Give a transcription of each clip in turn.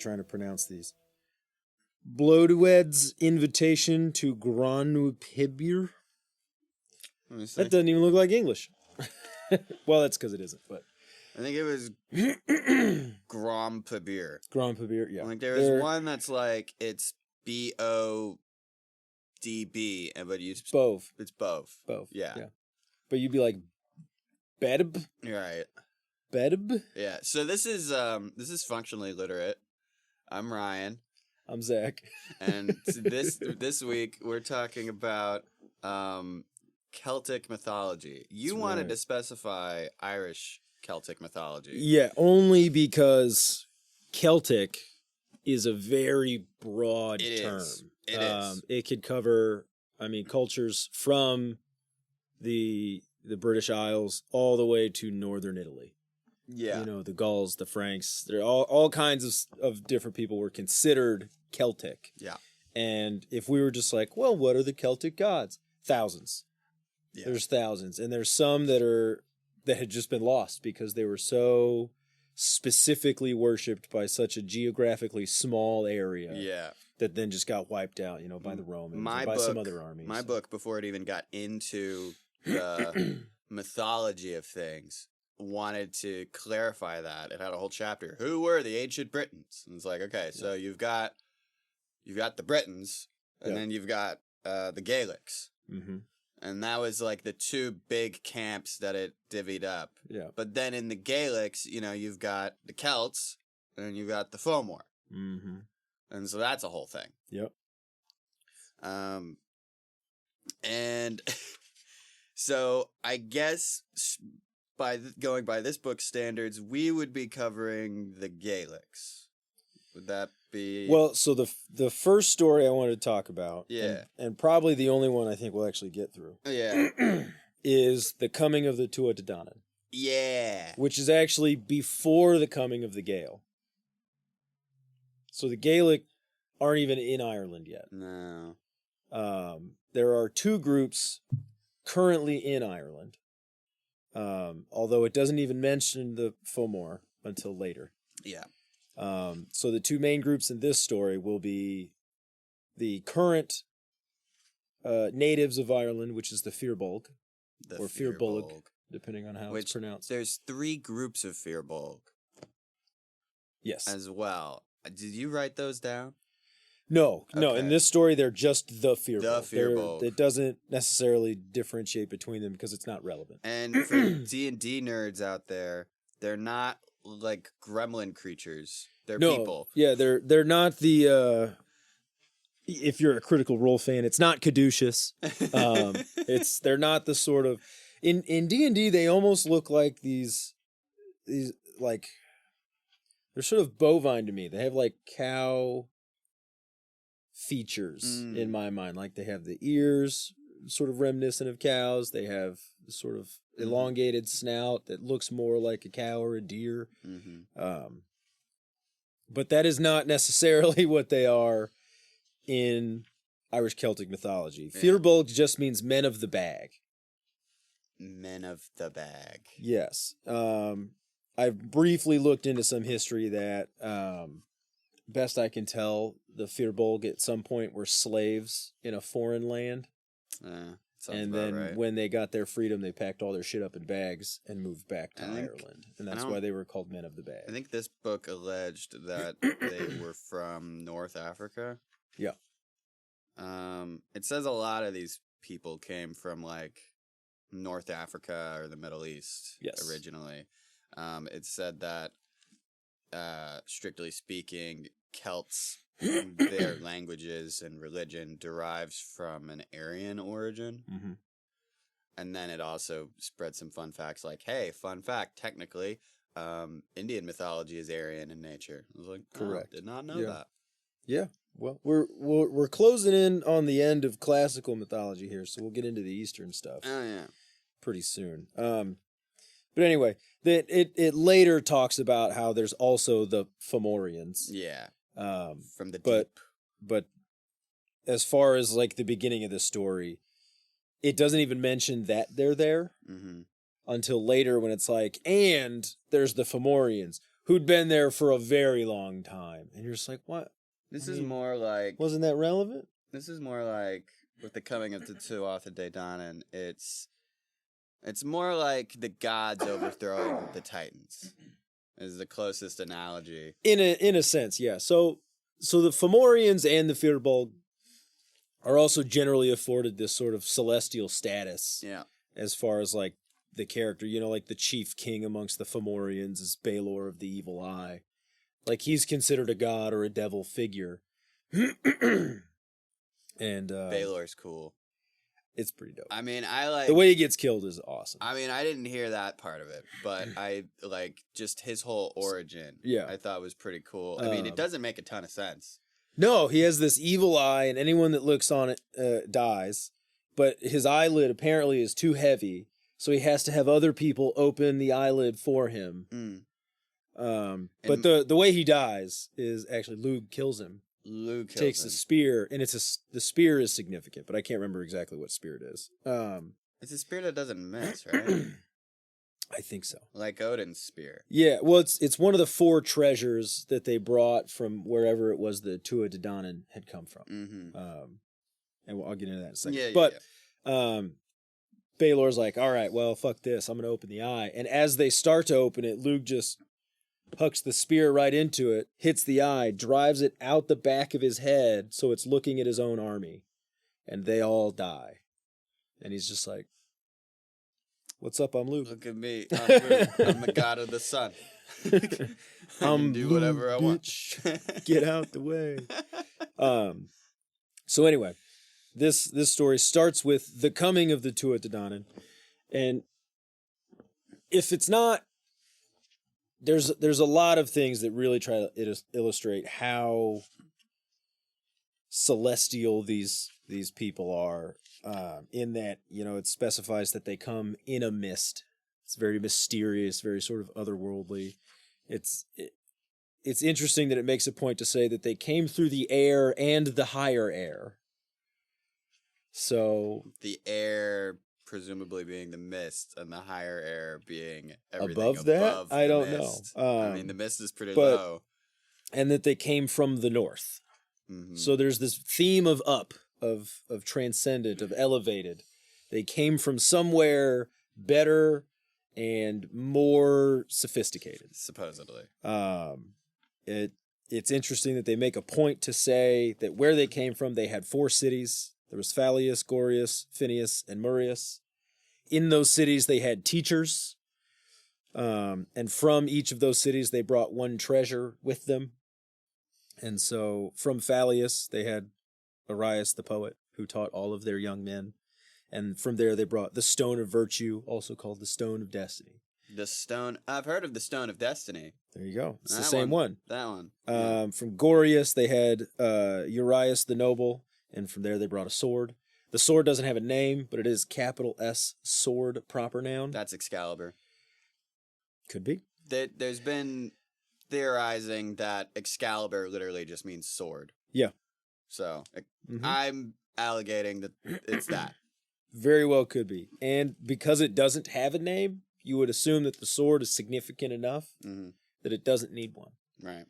trying to pronounce these. Blodeued's invitation to Granupibir. That doesn't even look like English. Well, that's because it isn't, but I think it was Grompabir. Grompabir, yeah. Like there was one that's like it's BODB, but you Bove. It's Bove. Bove. Yeah. But you'd be like Bedb. Right. Bedb. Yeah. So this is functionally literate. I'm Ryan. I'm Zach. And this week we're talking about Celtic mythology. You wanted to specify Irish Celtic mythology. Yeah, only because Celtic is a very broad term. It is. It could cover, cultures from the British Isles all the way to northern Italy. Yeah. The Gauls, the Franks, there all kinds of different people were considered Celtic. Yeah. And if we were just like, well, what are the Celtic gods? Thousands. Yeah. There's thousands. And there's some that had just been lost because they were so specifically worshipped by such a geographically small area. Yeah. That then just got wiped out, by the Romans or by some other armies. My book, before it even got into the mythology of things, wanted to clarify that. It had a whole chapter. Who were the ancient Britons? And it's like, okay, so you've got the Britons, and then you've got the Gaelics. Mm-hmm. And that was like the two big camps that it divvied up. Yeah. But then in the Gaelics, you've got the Celts, and you've got the Fomor. Mm-hmm. And so that's a whole thing. Yep. And so I guess going by this book's standards, we would be covering the Gaelics. Would that be... Well, so the first story I wanted to talk about, and probably the only one I think we'll actually get through, is the coming of the Tuatha Dé Danann. Yeah. Which is actually before the coming of the Gael. So the Gaelic aren't even in Ireland yet. No. There are two groups currently in Ireland, although it doesn't even mention the Fomor until later. Yeah. So the two main groups in this story will be the current natives of Ireland, which is the Firbolg, or Firbolg, depending on how it's pronounced. There's three groups of Firbolg. Yes. As well. Did you write those down? No. Okay. No. In this story, they're just the Firbolg. The Firbolg. It doesn't necessarily differentiate between them because it's not relevant. And for D&D nerds out there, they're not like gremlin creatures. They're people. Yeah, they're not the if you're a Critical Role fan, it's not caduceus. They're not the sort of in D&D they almost look like these like they're sort of bovine to me. They have like cow features in my mind. Like they have the ears sort of reminiscent of cows. They have sort of elongated snout that looks more like a cow or a deer. Mm-hmm. But that is not necessarily what they are in Irish Celtic mythology. Yeah. Firbolg just means men of the bag. Men of the bag. Yes. I've briefly looked into some history that, best I can tell, the Firbolg at some point were slaves in a foreign land. And then when they got their freedom, they packed all their shit up in bags and moved back to Ireland. And that's why they were called men of the bag. I think this book alleged that they were from North Africa. Yeah. It says a lot of these people came from like North Africa or the Middle East originally. It said that, strictly speaking, Celts, their languages and religion derives from an Aryan origin. Mm-hmm. And then it also spread some fun facts like, hey, fun fact, technically, Indian mythology is Aryan in nature. I was like, correct. Did not know that. Yeah. Well, we're closing in on the end of classical mythology here, so we'll get into the Eastern stuff. Oh, yeah. Pretty soon. But anyway, it later talks about how there's also the Fomorians. Yeah. From the deep. But as far as like the beginning of the story, it doesn't even mention that they're there until later when it's like, and there's the Fomorians, who'd been there for a very long time. And you're just like, what? This is more like... Wasn't that relevant? This is more like, with the coming of the Tuatha Dé Danann, it's more like the gods overthrowing the Titans, is the closest analogy. In a sense, yeah. So the Fomorians and the Firbolg are also generally afforded this sort of celestial status. Yeah. As far as like the character, you know, like the chief king amongst the Fomorians is Baelor of the Evil Eye. Like he's considered a god or a devil figure. And Baelor's cool. It's pretty dope. I mean, I like... The way he gets killed is awesome. I mean, I didn't hear that part of it, but I like just his whole origin. Yeah. I thought was pretty cool. I mean, it doesn't make a ton of sense. No, he has this evil eye, and anyone that looks on it dies. But his eyelid apparently is too heavy, so he has to have other people open the eyelid for him. But the way he dies is actually Lug kills him. Lug kills takes him. a spear, and the spear is significant, but I can't remember exactly what spear it is. It's a spear that doesn't miss, right? I think so. Like Odin's spear. Yeah, well, it's one of the 4 treasures that they brought from wherever it was the Tuatha Dé Danann had come from. And I'll get into that in a second. Baelor's like, all right, well, fuck this. I'm going to open the eye. And as they start to open it, Lug just hucks the spear right into it, hits the eye, drives it out the back of his head so it's looking at his own army. And they all die. And he's just like, what's up? I'm Lug. Look at me. I'm Lug. I'm the god of the sun. I can do whatever I want. Get out the way. So anyway, this story starts with the coming of the Tuatha Dé Danann. And if it's not, there's a lot of things that really try to illustrate how celestial these people are, in that, you know, it specifies that they come in a mist. It's very mysterious, very sort of otherworldly. It's interesting that it makes a point to say that they came through the air and the higher air. So the air presumably being the mist and the higher air being everything above that. I don't mist. know. I mean, the mist is pretty low. And that they came from the north. So there's this theme of up, of transcendent, of elevated. They came from somewhere better and more sophisticated. Supposedly. It's interesting that they make a point to say that where they came from, they had 4 cities. There was Phalius, Gorius, Phineus, and Murius. In those cities, they had teachers. And from each of those cities, they brought one treasure with them. And so from Phalius, they had Arius the poet, who taught all of their young men. And from there, they brought the Stone of Virtue, also called the Stone of Destiny. The Stone... I've heard of the Stone of Destiny. There you go. It's the same one. That one. From Gorius, they had Urius the Noble, and from there they brought a sword. The sword doesn't have a name, but it is capital S sword, proper noun. That's Excalibur. Could be. There's been theorizing that Excalibur literally just means sword. Yeah. So I'm alligating that it's that. Very well could be. And because it doesn't have a name, you would assume that the sword is significant enough that it doesn't need one. Right.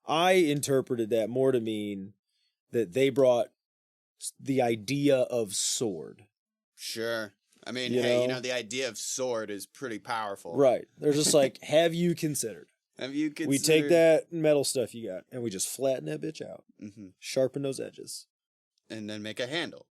I interpreted that more to mean that they brought the idea of sword. Sure. I mean, you know, the idea of sword is pretty powerful. Right. They're just like, have you considered? Have you considered? We take that metal stuff you got, and we just flatten that bitch out. Sharpen those edges. And then make a handle.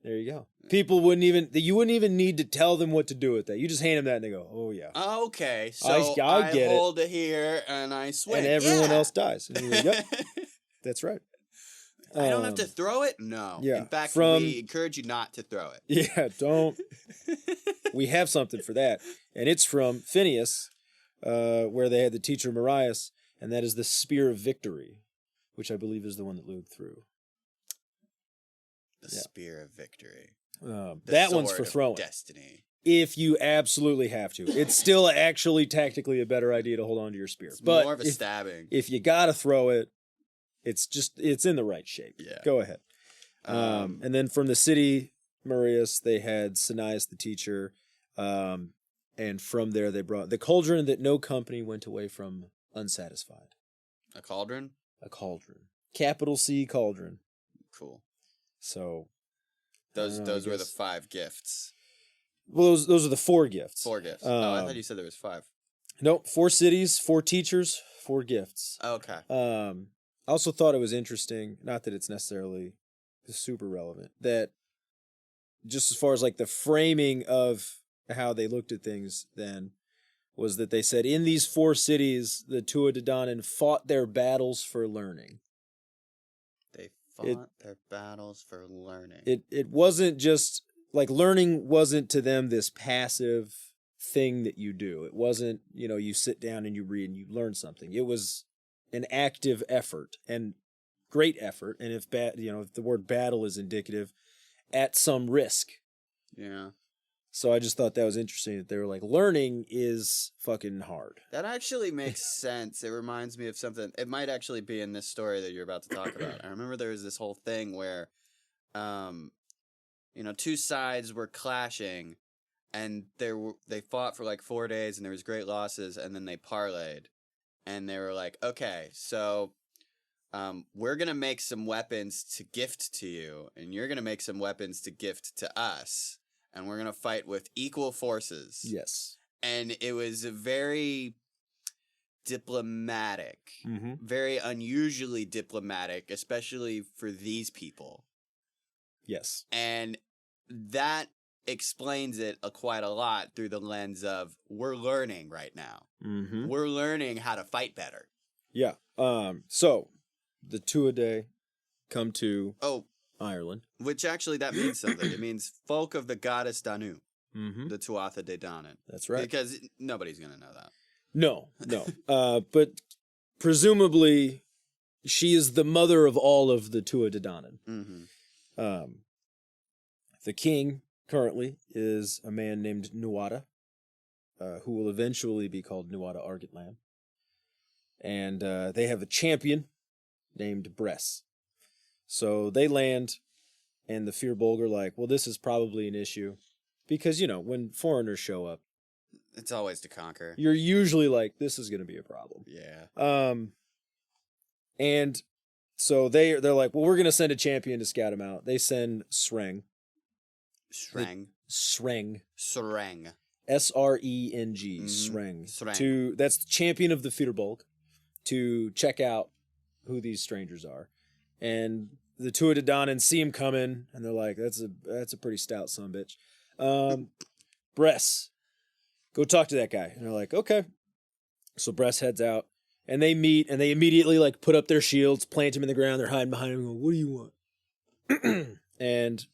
There you go. People you wouldn't even need to tell them what to do with that. You just hand them that and they go, oh yeah. Okay, so I get hold it here and I swing. And everyone else dies. And you're like, yep, that's right. I don't have to throw it? No. Yeah. In fact, we encourage you not to throw it. Yeah, don't. We have something for that. And it's from Phineus, where they had the teacher Marius, and that is the Spear of Victory, which I believe is the one that Lug threw. The Spear of Victory. That one's for throwing. Destiny. If you absolutely have to. It's still actually tactically a better idea to hold on to your spear. It's more of a stabbing. If you gotta throw it, it's in the right shape. Yeah. Go ahead. And then from the city Marius, they had Sinius the teacher, and And from there, they brought the cauldron that no company went away from unsatisfied. A cauldron? A cauldron. Capital C cauldron. Cool. So those were the 5 gifts. Well, those are the 4 gifts. 4 gifts. I thought you said there was 5. Nope, 4 cities, 4 teachers, 4 gifts. Okay. I also thought it was interesting, not that it's necessarily super relevant, that just as far as like the framing of how they looked at things then, was that they said in these 4 cities, the Tuatha Dé Danann fought their battles for learning. They fought their battles for learning. It wasn't just, like, learning wasn't to them this passive thing that you do. It wasn't, you sit down and you read and you learn something. It was an active effort, and great effort. And if the word battle is indicative, at some risk. Yeah. So I just thought that was interesting that they were like, learning is fucking hard. That actually makes sense. It reminds me of something. It might actually be in this story that you're about to talk about. I remember there was this whole thing where, 2 sides were clashing, and they fought for like 4 days, and there was great losses, and then they parlayed, and they were like, okay, so we're gonna make some weapons to gift to you, and you're gonna make some weapons to gift to us. And we're going to fight with equal forces. Yes. And it was very diplomatic, very unusually diplomatic, especially for these people. Yes. And that explains it quite a lot through the lens of we're learning right now. Mm-hmm. We're learning how to fight better. Yeah. So the Tuatha Dé come to Ireland. Which actually, that means something. It means folk of the goddess Danu, the Tuatha Dé Danann. That's right. Because nobody's going to know that. No. But presumably, she is the mother of all of the Tuatha Dé Danann. Mm-hmm. The king currently is a man named Nuada, who will eventually be called Nuada Argetlam. And they have a champion named Bress. So they land, and the Fir Bolg are like, well, this is probably an issue. Because, when foreigners show up, it's always to conquer. You're usually like, this is going to be a problem. Yeah. And so they're like, well, we're going to send a champion to scout him out. They send Sreng. Sreng. Sreng. Sreng. Sreng. Sreng. That's the champion of the Fir Bolg, to check out who these strangers are. And the Tuatha Dé Danann see him coming, and they're like, that's a pretty stout son of a bitch. Bress, go talk to that guy. And they're like, okay. So Bress heads out, and they meet, and they immediately like put up their shields, plant him in the ground. They're hiding behind him, going, what do you want? And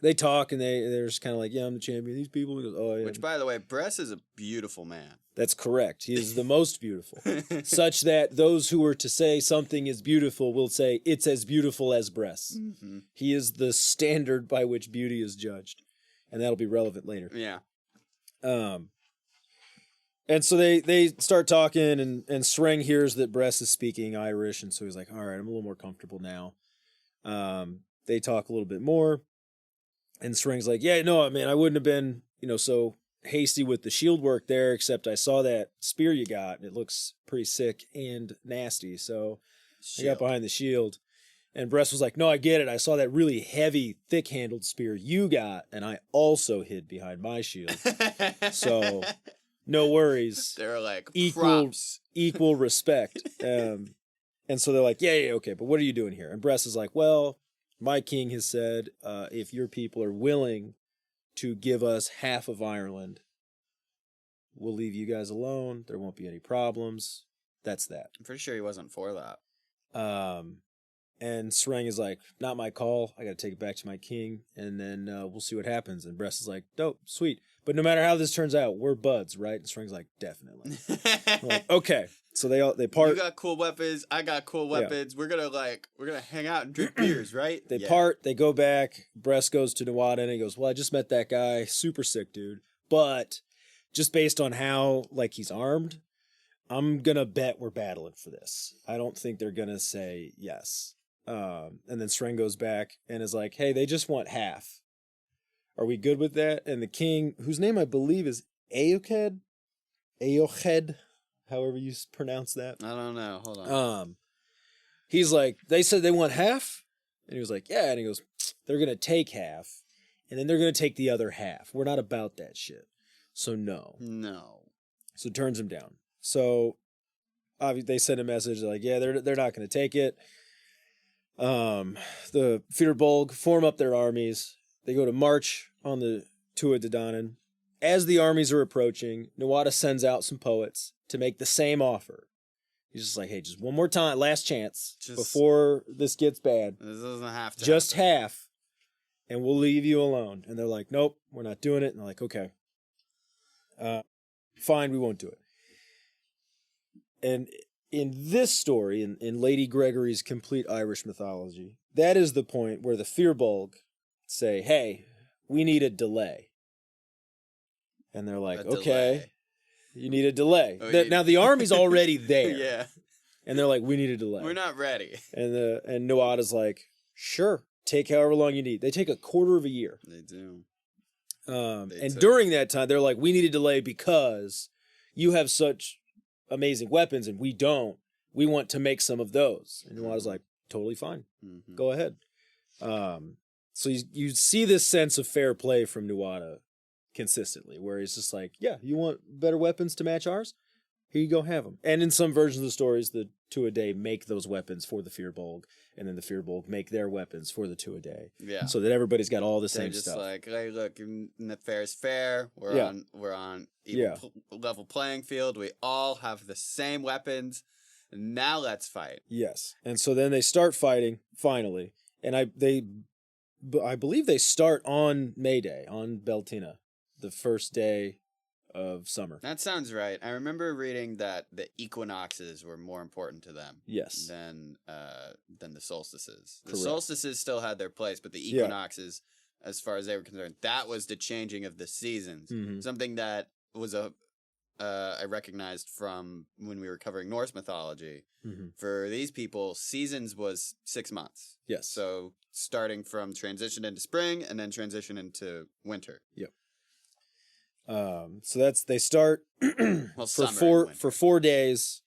they talk, and they're just kind of like, yeah, I'm the champion of these people. He goes, oh, yeah. Which, by the way, Bress is a beautiful man. That's correct. He is the most beautiful. Such that those who were to say something is beautiful will say it's as beautiful as Bress. Mm-hmm. He is the standard by which beauty is judged. And that'll be relevant later. Yeah. And so they start talking, and Sreng hears that Bress is speaking Irish, and so he's like, all right, I'm a little more comfortable now. They talk a little bit more, and Sreng's like, yeah, no, man, I wouldn't have been, so hasty with the shield work there, except I saw that spear you got, and it looks pretty sick and nasty, so I got behind the shield. And Bress was like, no, I get it. I saw that really heavy, thick-handled spear you got, and I also hid behind my shield. So, no worries. They're like, equal respect. And so they're like, yeah, okay, but what are you doing here? And Bress is like, well, my king has said, if your people are willing to give us half of Ireland, we'll leave you guys alone. There won't be any problems. That's that. I'm pretty sure he wasn't for that. And Sreng is like, not my call. I got to take it back to my king, and then we'll see what happens. And Bress is like, dope, sweet. But no matter how this turns out, we're buds, right? And Sreng's like, definitely. We're like, okay. So they part. You got cool weapons. I got cool weapons. Yeah. We're gonna hang out and drink beers, right? They part. They go back. Bress goes to Nuada, and he goes, well, I just met that guy. Super sick dude. But just based on how he's armed, I'm gonna bet we're battling for this. I don't think they're gonna say yes. And then Sreng goes back and is like, hey, they just want half. Are we good with that? And the king, whose name I believe is Eoched, however you pronounce that. I don't know. Hold on. He's like, they said they want half, and he was like, yeah, and he goes, they're gonna take half, and then they're gonna take the other half. We're not about that shit. So no. So turns him down. So obviously they send a message like, yeah, they're not gonna take it. The Firbolg form up their armies. They go to march on the Tuatha Dé Danann. As the armies are approaching, Nuada sends out some poets to make the same offer. He's just like, hey, just one more time, last chance, before this gets bad. This doesn't have to just happen. Half, and we'll leave you alone. And they're like, nope, we're not doing it. And they're like, okay. Fine, we won't do it. And in this story, in Lady Gregory's Complete Irish Mythology, that is the point where the Firbolg say, hey, we need a delay. And they're like, okay, you need a delay. Now the army's already there. Yeah. And they're like, we need a delay. We're not ready. And Nuada's like, sure, take however long you need. They take a quarter of a year. They do. During that time, they're like, we need a delay because you have such amazing weapons and we don't. We want to make some of those. And Nuada's like, totally fine. Mm-hmm. Go ahead. So you see this sense of fair play from Nuada consistently, where he's just like, yeah, you want better weapons to match ours? Here you go, have them. And in some versions of the stories, the Tuatha Dé make those weapons for the Firbolg, and then the Firbolg make their weapons for the Tuatha Dé. Yeah. So that everybody's got all the same just stuff. Like, hey, look, the fair is fair. We're on equal level playing field. We all have the same weapons. Now let's fight. Yes. And so then they start fighting finally, and I believe they start on May Day, on Beltina, the first day of summer. That sounds right. I remember reading that the equinoxes were more important to them. Yes. Than the solstices. The Correct. Solstices still had their place, but the equinoxes, as far as they were concerned, that was the changing of the seasons. Mm-hmm. Something that was I recognized from when we were covering Norse mythology. Mm-hmm. For these people, seasons was 6 months. Yes. So starting from transition into spring and then transition into winter. Yep. So they start well, for 4 days.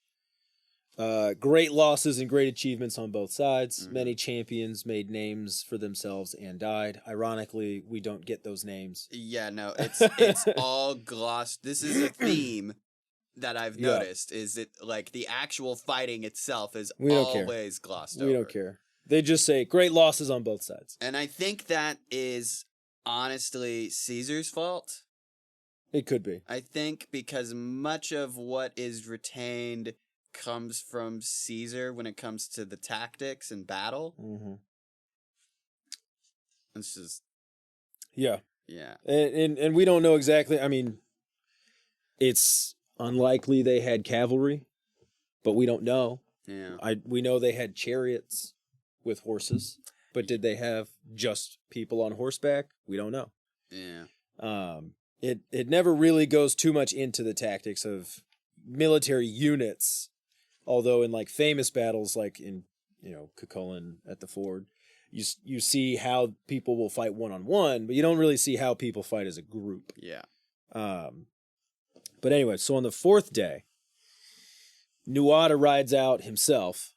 Great losses and great achievements on both sides. Mm-hmm. Many champions made names for themselves and died. Ironically, we don't get those names. Yeah, no, it's all glossed. This is a theme that I've noticed. Is it like the actual fighting itself is always glossed over. We don't care. They just say great losses on both sides. And I think that is honestly Caesar's fault. It could be. I think because much of what is retained comes from Caesar when it comes to the tactics and battle. Mm-hmm. It's just... Yeah. Yeah. And we don't know exactly. I mean, it's unlikely they had cavalry, but we don't know. Yeah. We know they had chariots with horses, but did they have just people on horseback? We don't know. Yeah. It never really goes too much into the tactics of military units, although in like famous battles like in Cuchulainn at the ford, you see how people will fight one-on-one, but you don't really see how people fight as a group. Yeah. But anyway, so on the 4th day, Nuada rides out himself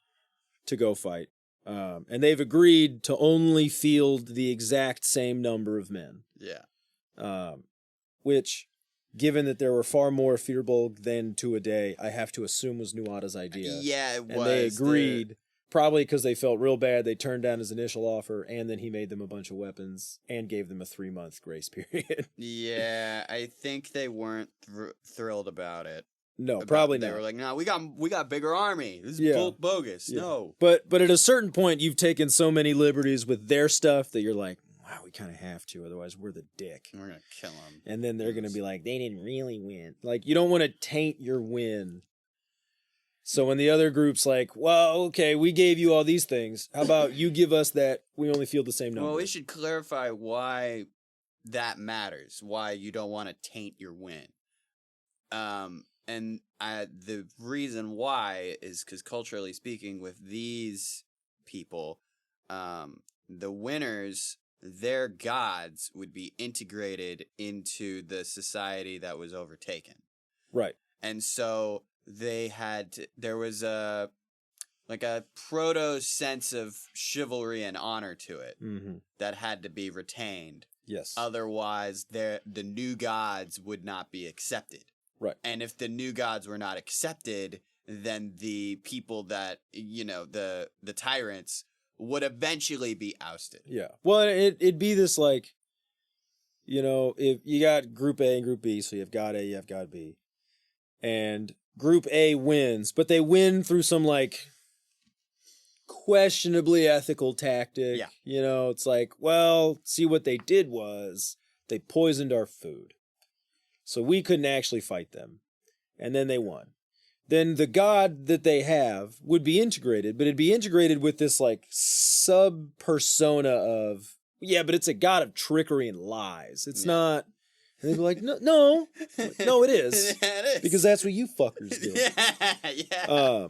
to go fight. And they've agreed to only field the exact same number of men. Yeah. Which, given that there were far more Firbolg than Tuatha Dé, I have to assume was Nuada's idea. Yeah, it was. And they agreed, probably because they felt real bad. They turned down his initial offer, and then he made them a bunch of weapons and gave them a 3-month grace period. Yeah, I think they weren't thrilled about it. No, probably not. They were like, no, we got bigger army. This is bogus. Yeah. No. But at a certain point, you've taken so many liberties with their stuff that you're like, wow, we kind of have to, otherwise we're the dick. We're going to kill them. And then they're going to be like, they didn't really win. Like, you don't want to taint your win. So when the other group's like, well, okay, we gave you all these things. How about you give us that we only field the same number? Well, we should clarify why that matters, why you don't want to taint your win. And the reason why is because culturally speaking, with these people, the winners their gods would be integrated into the society that was overtaken. Right. And so there was a proto sense of chivalry and honor to it that had to be retained. Yes. Otherwise, the new gods would not be accepted. Right. And if the new gods were not accepted, then the people that, the tyrants would eventually be ousted. Yeah. Well, it'd be this like, if you got Group A and Group B, so you have God A, you have God B. And Group A wins, but they win through some like questionably ethical tactic. Yeah. It's like, well, see what they did was they poisoned our food. So we couldn't actually fight them. And then they won. Then the god that they have would be integrated, but it'd be integrated with this like sub-persona of, yeah, but it's a god of trickery and lies. It's not. And they'd be like, no, it is. Yeah, it is. Because that's what you fuckers do. Yeah.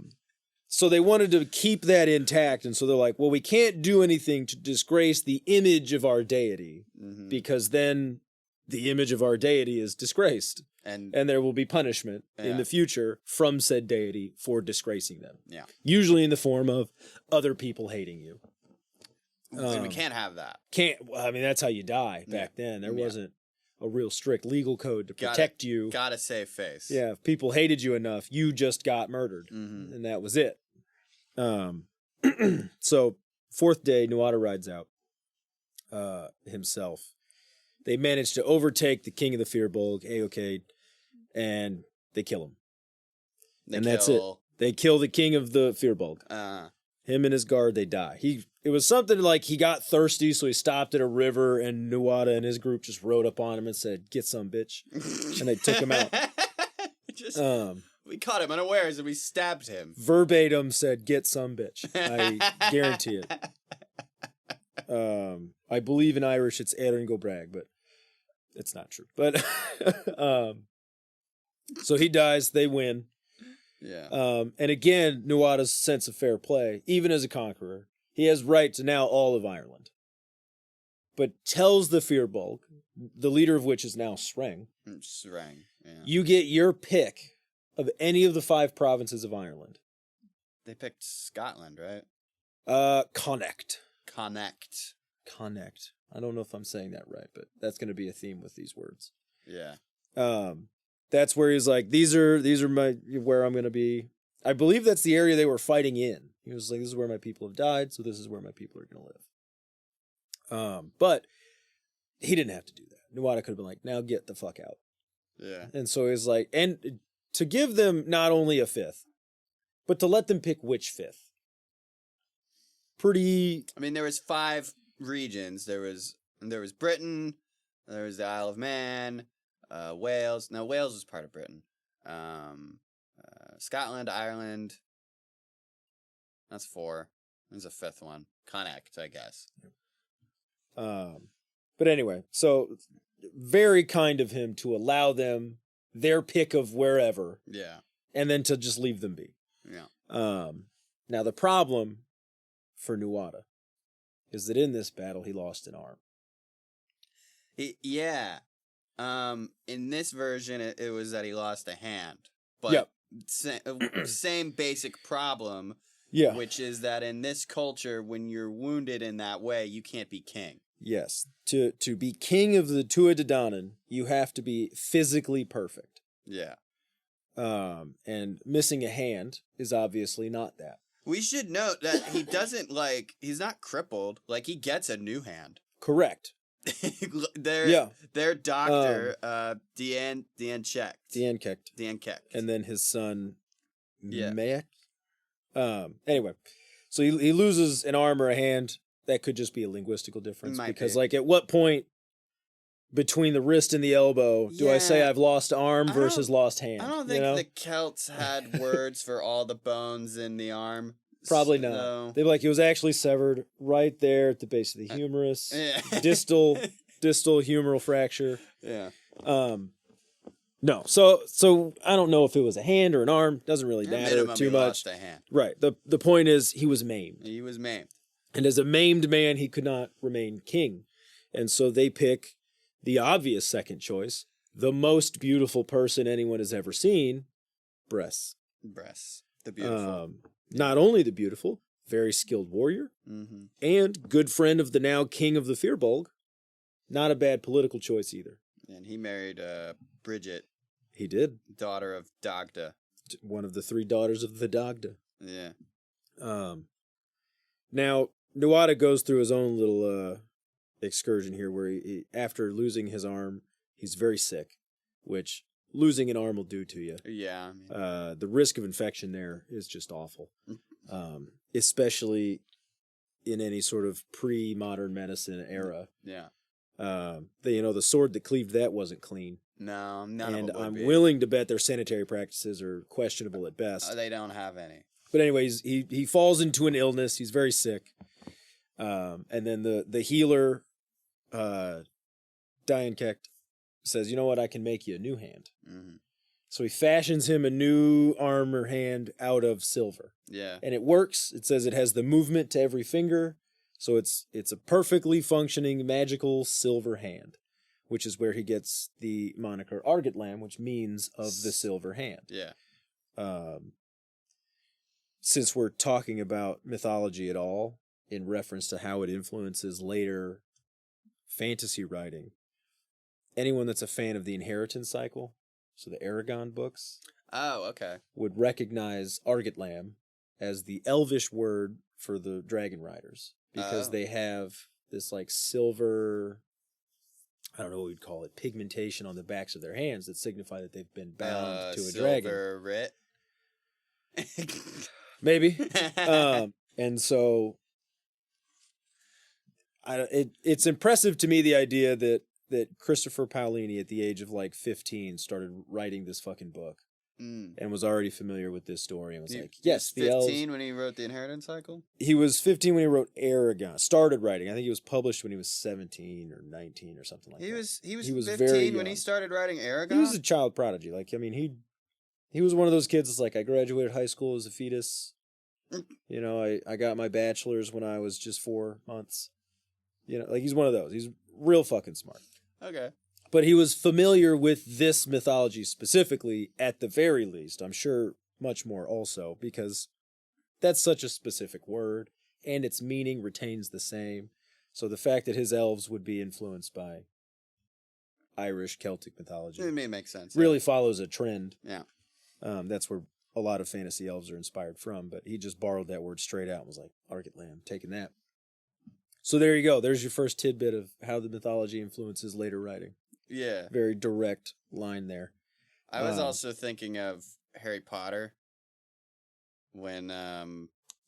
So they wanted to keep that intact, and so they're like, well, we can't do anything to disgrace the image of our deity, because then the image of our deity is disgraced. And there will be punishment in the future from said deity for disgracing them. Yeah. Usually in the form of other people hating you. And we can't have that. That's how you die back then. There wasn't a real strict legal code to protect you. Gotta save face. Yeah, if people hated you enough, you just got murdered. And that was it. So, fourth day, Nuada rides out himself. They manage to overtake the king of the Firbolg, Eochaid, and they kill him. That's it. They kill the king of the Firbolg. Him and his guard, they die. It was something like he got thirsty, so he stopped at a river, and Nuada and his group just rode up on him and said, "Get some, bitch." And they took him out. We caught him unawares and we stabbed him. Verbatim said, "Get some, bitch." I guarantee it. I believe in Irish it's Éireann go brag, but it's not true. But so he dies, they win. Yeah. And again, Nuada's sense of fair play, even as a conqueror, he has right to now all of Ireland. But tells the Firbolg, the leader of which is now Sreng, yeah. You get your pick of any of the 5 provinces of Ireland. They picked Scotland, right? Connacht. Connect. I don't know if I'm saying that right, but that's going to be a theme with these words. Yeah. That's where he's like, these are where I'm going to be. I believe that's the area they were fighting in. He was like, this is where my people have died, so this is where my people are going to live. But he didn't have to do that. Nuada could have been like, now get the fuck out. Yeah. And so he's like, and to give them not only a 5th, but to let them pick which 5th. Pretty. I mean, there was 5 regions. There was Britain. There was the Isle of Man. Wales. Now Wales was part of Britain. Scotland, Ireland. That's 4. There's a 5th one. Connacht, I guess. But anyway, so very kind of him to allow them their pick of wherever. Yeah. And then to just leave them be. Yeah. Now the problem for Nuada is that in this battle he lost an arm. In this version it was that he lost a hand. But same basic problem. Yeah. Which is that in this culture, when you're wounded in that way, you can't be king. Yes. To be king of the Tuatha Dé Danann, you have to be physically perfect. Yeah. And missing a hand is obviously not that. We should note that he doesn't he's not crippled. He gets a new hand. Correct. Their doctor, Dian Kecht. And then his son, Yeah. Mayak. Anyway, so he loses an arm or a hand. That could just be a linguistical difference. Because at what point between the wrist and the elbow do I say I've lost arm versus lost hand? I don't think the Celts had words for all the bones in the arm. Probably not. They'd be like, it was actually severed right there at the base of the humerus. Distal humeral fracture. Yeah. No. So I don't know if it was a hand or an arm. Doesn't really matter too much. Lost a hand. Right. The point is he was maimed. He was maimed. And as a maimed man, he could not remain king. And so they pick the obvious second choice, the most beautiful person anyone has ever seen, Bress. Bress, the beautiful. Not only the beautiful, very skilled warrior, and good friend of the now king of the Firbolg. Not a bad political choice either. And he married Bridget. He did. Daughter of Dagda. One of the 3 daughters of the Dagda. Yeah. Now, Nuada goes through his own little excursion here where he, after losing his arm, he's very sick, which losing an arm will do to you. Yeah. The risk of infection there is just awful, especially in any sort of pre-modern medicine era. Yeah. The sword that cleaved that wasn't clean. No, none and of them. I'm willing to bet their sanitary practices are questionable at best. They don't have any. But anyways, he falls into an illness. He's very sick. And then the healer, Diankect, says, you know what, I can make you a new hand. Mm-hmm. So he fashions him a new arm or hand out of silver. Yeah. And it works. It says it has the movement to every finger. So it's a perfectly functioning magical silver hand, which is where he gets the moniker Argotlam, which means of the silver hand. Yeah. Since we're talking about mythology at all, in reference to how it influences later fantasy writing, anyone that's a fan of the inheritance cycle, so the Aragon books, would recognize Argotlam as the elvish word for the dragon riders, because they have this like silver, I don't know what we'd call it, pigmentation on the backs of their hands that signify that they've been bound to a dragon. Silver Maybe. And so it's impressive to me, the idea that Christopher Paolini at the age of like 15 started writing this fucking book and was already familiar with this story and was like, yes, the 15 when he wrote the Inheritance Cycle? He was 15 when he wrote Aragon. Started writing. I think he was published when he was 17 or 19 or something like that. He was 15 when he started writing Aragon? He was a child prodigy. Like, I mean, he was one of those kids that's like, I graduated high school as a fetus. You know, I got my bachelor's when I was just 4 months. You know, like, he's one of those. He's real fucking smart. Okay. But he was familiar with this mythology specifically, at the very least. I'm sure much more also, because that's such a specific word, and its meaning retains the same. So the fact that his elves would be influenced by Irish Celtic mythology, it makes sense. Really follows a trend. Yeah. That's where a lot of fantasy elves are inspired from, but he just borrowed that word straight out and was like, Argotlam, taking that. So there you go. There's your first tidbit of how the mythology influences later writing. Yeah. Very direct line there. I was also thinking of Harry Potter when,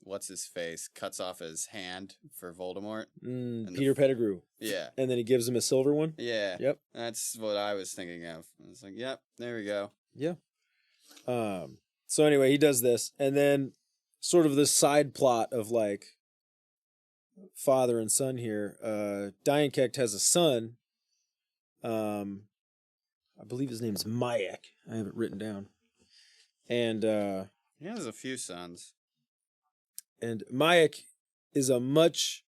what's his face, cuts off his hand for Voldemort. Peter Pettigrew. Yeah. And then he gives him a silver one? Yeah. Yep. That's what I was thinking of. I was like, yep, there we go. Yeah. So anyway, he does this, and then sort of this side plot of like father and son here. Diankect has a son. I believe his name's Mayak. I have it written down. And he has a few sons. And Mayak is a much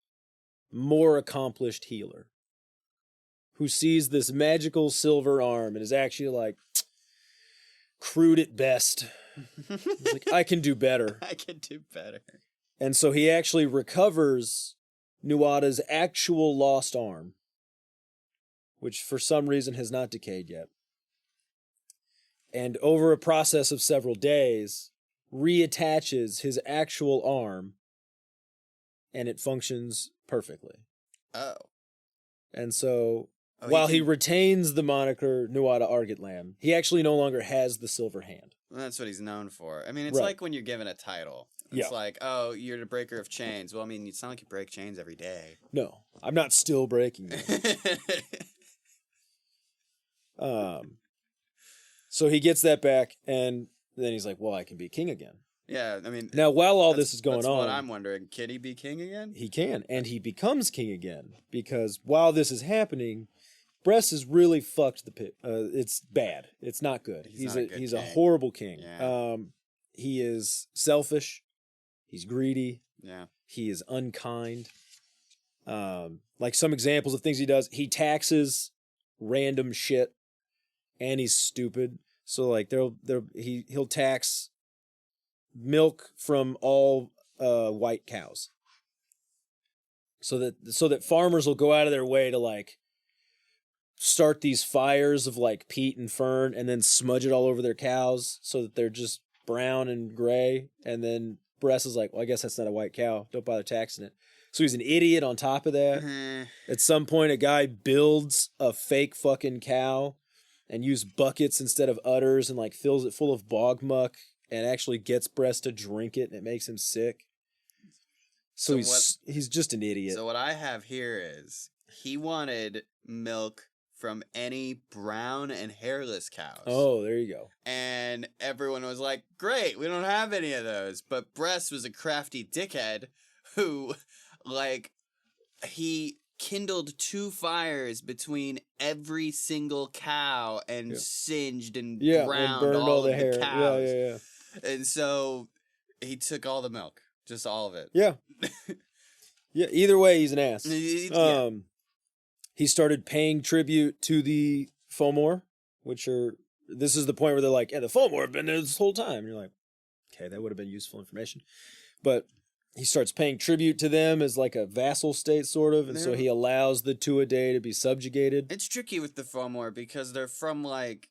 more accomplished healer who sees this magical silver arm and is actually like crude at best. He's like, I can do better. I can do better. And so he actually recovers Nuada's actual lost arm, which for some reason has not decayed yet. And over a process of several days, reattaches his actual arm, and it functions perfectly. Oh. And so, while he retains the moniker Nuada Argotlam, he actually no longer has the silver hand. Well, that's what he's known for. I mean, it's like when you're given a title. It's like, oh, you're the breaker of chains. Well, I mean, it's not like you break chains every day. No, I'm not still breaking them. So he gets that back, and then he's like, well, I can be king again. Yeah, I mean... Now, while all this is going on... That's what I'm wondering. Can he be king again? He can, and he becomes king again. Because while this is happening, Bress has really fucked the pit. It's bad. It's not good. He's a horrible king. Yeah. He is selfish. He's greedy. Yeah. He is unkind. Like some examples of things he does, he taxes random shit, and he's stupid. So like he'll tax milk from all white cows. So that farmers will go out of their way to like start these fires of like peat and fern and then smudge it all over their cows so that they're just brown and gray. And then Bress is like, well, I guess that's not a white cow. Don't bother taxing it. So he's an idiot on top of that. Mm-hmm. At some point, a guy builds a fake fucking cow and uses buckets instead of udders and like fills it full of bog muck and actually gets Bress to drink it, and it makes him sick. So he's just an idiot. So what I have here is he wanted milk from any brown and hairless cows. Oh, there you go. And everyone was like, great, we don't have any of those. But Bress was a crafty dickhead who, like, he kindled 2 fires between every single cow and singed and browned all of the hair. Cows. Yeah. And so he took all the milk, just all of it. Yeah. Yeah, either way, he's an ass. He started paying tribute to the Fomor, this is the point where they're like, yeah, the Fomor have been there this whole time. And you're like, okay, that would have been useful information. But he starts paying tribute to them as like a vassal state, sort of. And so he allows the Tuatha Dé to be subjugated. It's tricky with the Fomor because they're from like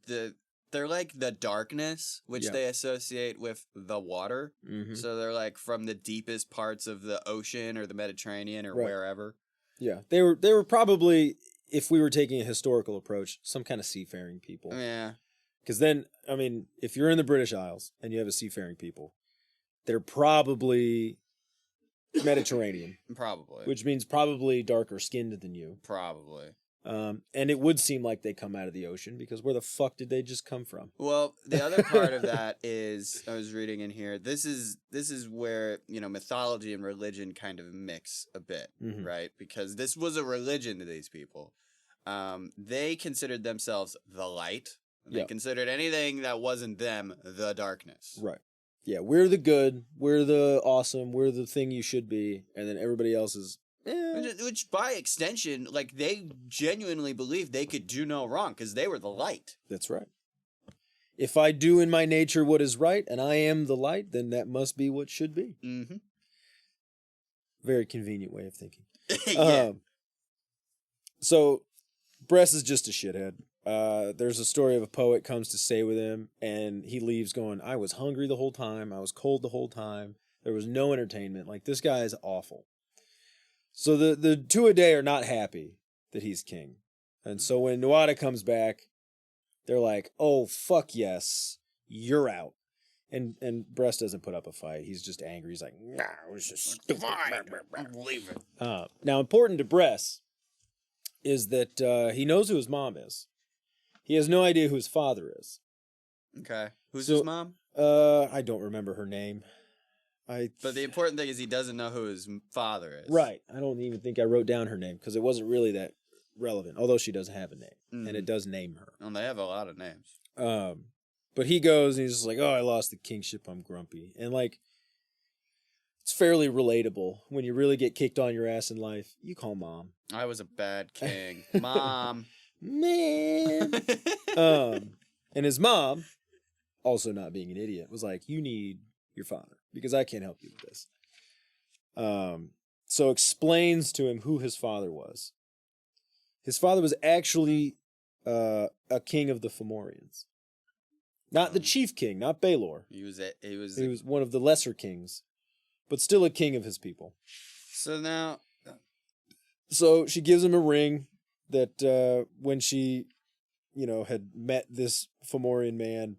they're like the darkness, which they associate with the water. Mm-hmm. So they're like from the deepest parts of the ocean or the Mediterranean or wherever. Yeah, they were probably, if we were taking a historical approach, some kind of seafaring people. Yeah. Because then, I mean, if you're in the British Isles and you have a seafaring people, they're probably Mediterranean. Probably. Which means probably darker skinned than you. Probably. And it would seem like they come out of the ocean, because where the fuck did they just come from? Well, the other part of that is, I was reading in here, this is where, mythology and religion kind of mix a bit, right? Because this was a religion to these people. They considered themselves the light. They considered anything that wasn't them the darkness. Right. Yeah, we're the good, we're the awesome, we're the thing you should be, and then everybody else is... Which, by extension, like, they genuinely believed they could do no wrong because they were the light. That's right. If I do in my nature what is right, and I am the light, then that must be what should be. Mm-hmm. Very convenient way of thinking. So, Bress is just a shithead. There's a story of a poet comes to stay with him, and he leaves going, I was hungry the whole time, I was cold the whole time, there was no entertainment. Like, this guy is awful. So the Tuatha Dé are not happy that he's king. And so when Nuada comes back, they're like, oh, fuck yes, you're out. And Bress doesn't put up a fight. He's just angry. He's like, nah, it was just stupid. I'm leaving. Now, important to Bress is that he knows who his mom is. He has no idea who his father is. Okay. Who's his mom? I don't remember her name. But the important thing is he doesn't know who his father is. Right. I don't even think I wrote down her name because it wasn't really that relevant, although she does have a name, and it does name her. And they have a lot of names. But he goes and he's just like, oh, I lost the kingship, I'm grumpy. And like, it's fairly relatable. When you really get kicked on your ass in life, you call mom. I was a bad king. Mom. Man. And his mom, also not being an idiot, was like, you need your father, because I can't help you with this. So explains to him who his father was. His father was actually a king of the Fomorians. Not the chief king, not Baelor. He was one of the lesser kings, but still a king of his people. So she gives him a ring that when she, had met this Fomorian man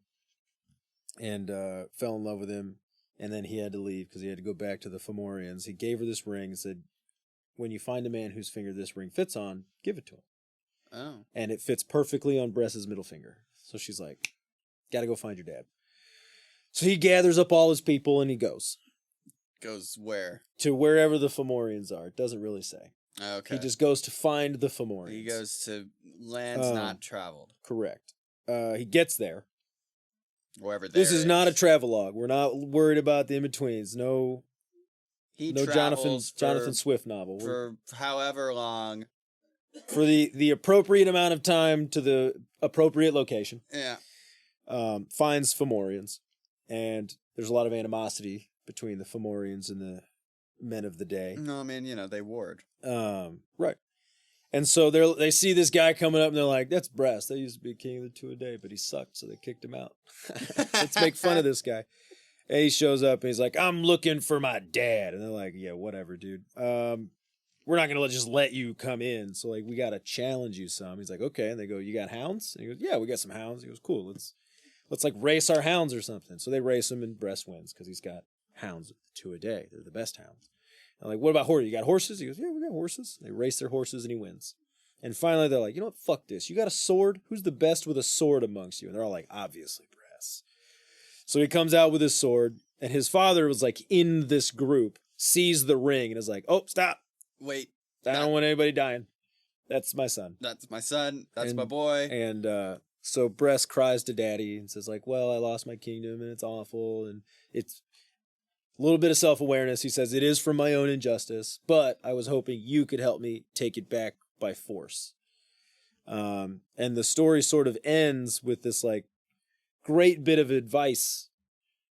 and fell in love with him, and then he had to leave because he had to go back to the Fomorians. He gave her this ring and said, when you find a man whose finger this ring fits on, give it to him. Oh. And it fits perfectly on Bress's middle finger. So she's like, gotta go find your dad. So he gathers up all his people and he goes. Goes where? To wherever the Fomorians are. It doesn't really say. Okay. He just goes to find the Fomorians. He goes to lands not traveled. Correct. He gets there. Wherever there This is not a travelogue. We're not worried about the in-betweens. No. No Jonathan Swift novel. For however long. For the appropriate amount of time to the appropriate location. Yeah. Finds Fomorians. And there's a lot of animosity between the Fomorians and the men of the day. No, I mean, they warred. Right. And so they see this guy coming up and they're like, that's Brass. They used to be king of the Tuatha Dé, but he sucked, so they kicked him out. Let's make fun of this guy. And he shows up and he's like, I'm looking for my dad. And they're like, yeah, whatever, dude. We're not going to just let you come in. So, like, we got to challenge you some. He's like, okay. And they go, you got hounds? And he goes, yeah, we got some hounds. He goes, cool. Let's like race our hounds or something. So they race him and Bress wins because he's got hounds to a day. They're the best hounds. I'm like, what about horses? You got horses? He goes, yeah, we got horses. They race their horses and he wins. And finally they're like, you know what? Fuck this. You got a sword? Who's the best with a sword amongst you? And they're all like, obviously Bress. So he comes out with his sword and his father was like in this group, sees the ring and is like, oh, stop. Wait. I don't want anybody dying. That's my son. That's my son. That's my boy. And so Bress cries to daddy and says like, well, I lost my kingdom and it's awful. And it's a little bit of self-awareness. He says, it is from my own injustice, but I was hoping you could help me take it back by force. And the story sort of ends with this like great bit of advice,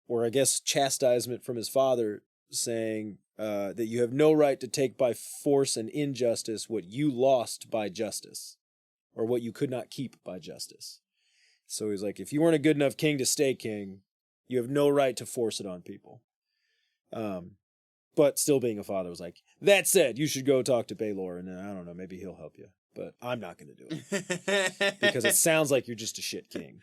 or I guess chastisement from his father, saying that you have no right to take by force and injustice what you lost by justice, or what you could not keep by justice. So he's like, if you weren't a good enough king to stay king, you have no right to force it on people. But still being a father was like, that said, you should go talk to Baelor, and I don't know, maybe he'll help you. But I'm not going to do it. Because it sounds like you're just a shit king.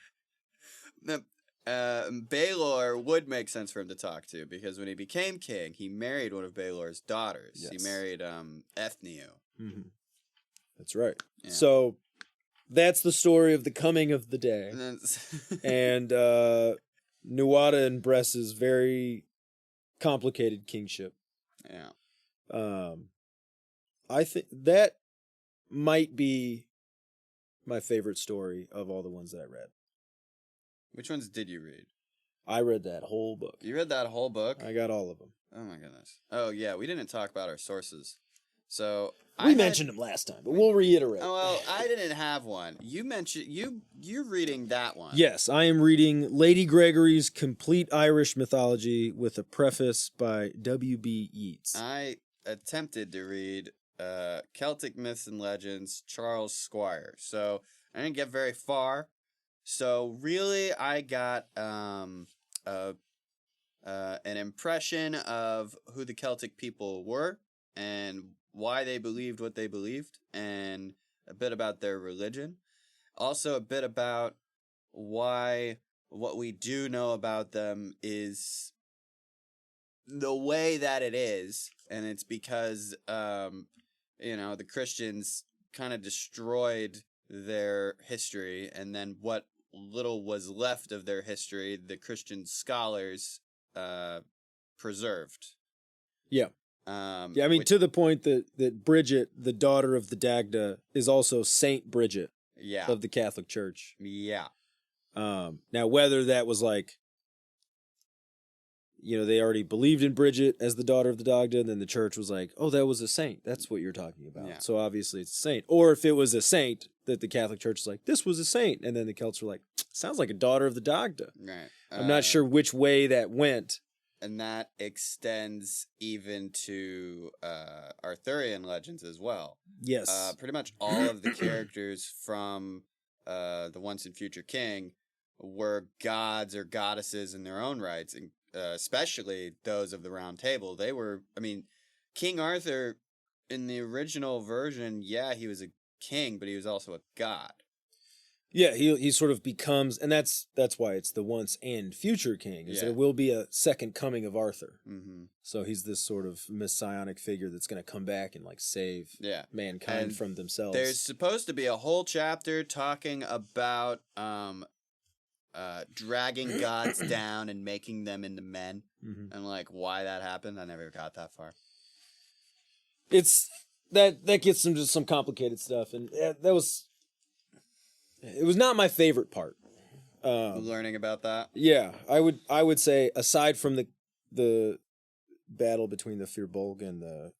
Baelor would make sense for him to talk to, because when he became king, he married one of Baelor's daughters. Yes. He married Ethnio. Mm-hmm. That's right. Yeah. So that's the story of the coming of the day. And Nuada and Bress's very complicated kingship. Yeah. I think that might be my favorite story of all the ones that I read. Which ones did you read? I read that whole book. You read that whole book? I got all of them. Oh my goodness. Oh yeah, we didn't talk about our sources. So we mentioned them last time, but we'll reiterate. Oh well, I didn't have one. You mentioned you're reading that one. Yes, I am reading Lady Gregory's Complete Irish Mythology with a preface by W.B. Yeats. I attempted to read Celtic Myths and Legends, Charles Squire. So I didn't get very far. So really, I got an impression of who the Celtic people were and why they believed what they believed, and a bit about their religion. Also a bit about why what we do know about them is the way that it is, and it's because, the Christians kind of destroyed their history, and then what little was left of their history, the Christian scholars preserved. Yeah. To the point that Bridget, the daughter of the Dagda, is also Saint Bridget of the Catholic Church. Yeah. Now, whether that was like, they already believed in Bridget as the daughter of the Dagda, and then the church was like, oh, that was a saint. That's what you're talking about. Yeah. So obviously it's a saint. Or if it was a saint, that the Catholic Church is like, this was a saint. And then the Celts were like, sounds like a daughter of the Dagda. Right. I'm not sure which way that went. And that extends even to Arthurian legends as well. Yes. Pretty much all of the characters from the Once and Future King were gods or goddesses in their own rights, and especially those of the Round Table. They were, King Arthur in the original version, he was a king, but he was also a god. Yeah, he sort of becomes, and that's why it's the Once and Future King, is there will be a second coming of Arthur. Mm-hmm. So he's this sort of messianic figure that's going to come back and like save mankind from themselves. There's supposed to be a whole chapter talking about dragging gods down and making them into men, and like why that happened. I never got that far. It's that gets into some complicated stuff, and it was not my favorite part. Learning about that. Yeah, I would say aside from the battle between the Firbolg and the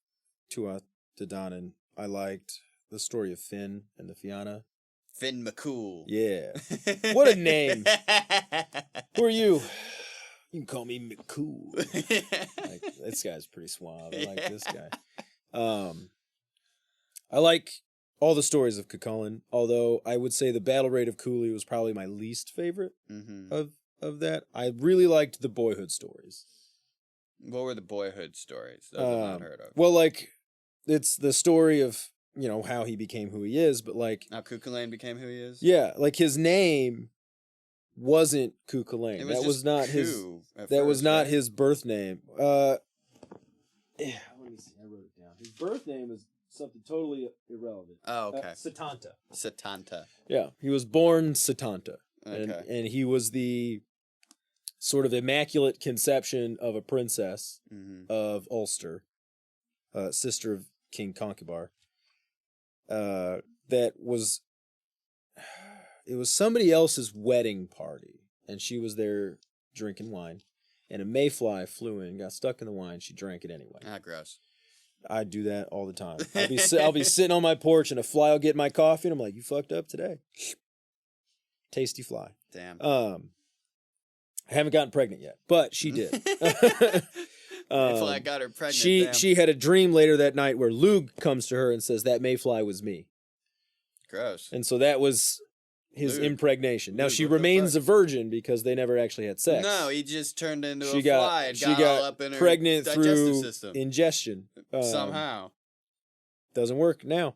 Tuatha Dé Danann. I liked the story of Finn and the Fianna. Finn McCool. Yeah. What a name. Who are you? You can call me McCool. Like, this guy's pretty suave. I like this guy. I like all the stories of Cú Chulainn, although I would say the Battle Raid of Cooley was probably my least favorite of that. I really liked the boyhood stories. What were the boyhood stories? Those I've not heard of. Well, like, it's the story of, how he became who he is, but like... How Cú Chulainn became who he is? Yeah, like his name wasn't Cú Chulainn. That was not his birth name. Let me see, I wrote it down. His birth name is something totally irrelevant. Oh, okay. Setanta. Yeah, he was born Setanta. Okay. And he was the sort of immaculate conception of a princess of Ulster, sister of King Conchobar. It was somebody else's wedding party, and she was there drinking wine, and a mayfly flew in, got stuck in the wine. She drank it anyway. Ah, gross. I do that all the time. I'll be sitting on my porch, and a fly will get my coffee, and I'm like, "You fucked up today." Tasty fly. Damn. I haven't gotten pregnant yet, but she did. Mayfly got her pregnant. She had a dream later that night where Lug comes to her and says, "That mayfly was me." Gross. And so that was his impregnation. Now, she remains a virgin because they never actually had sex. No, he just turned into a fly and got all up in her pregnant digestive through system. ingestion. Somehow. Doesn't work now.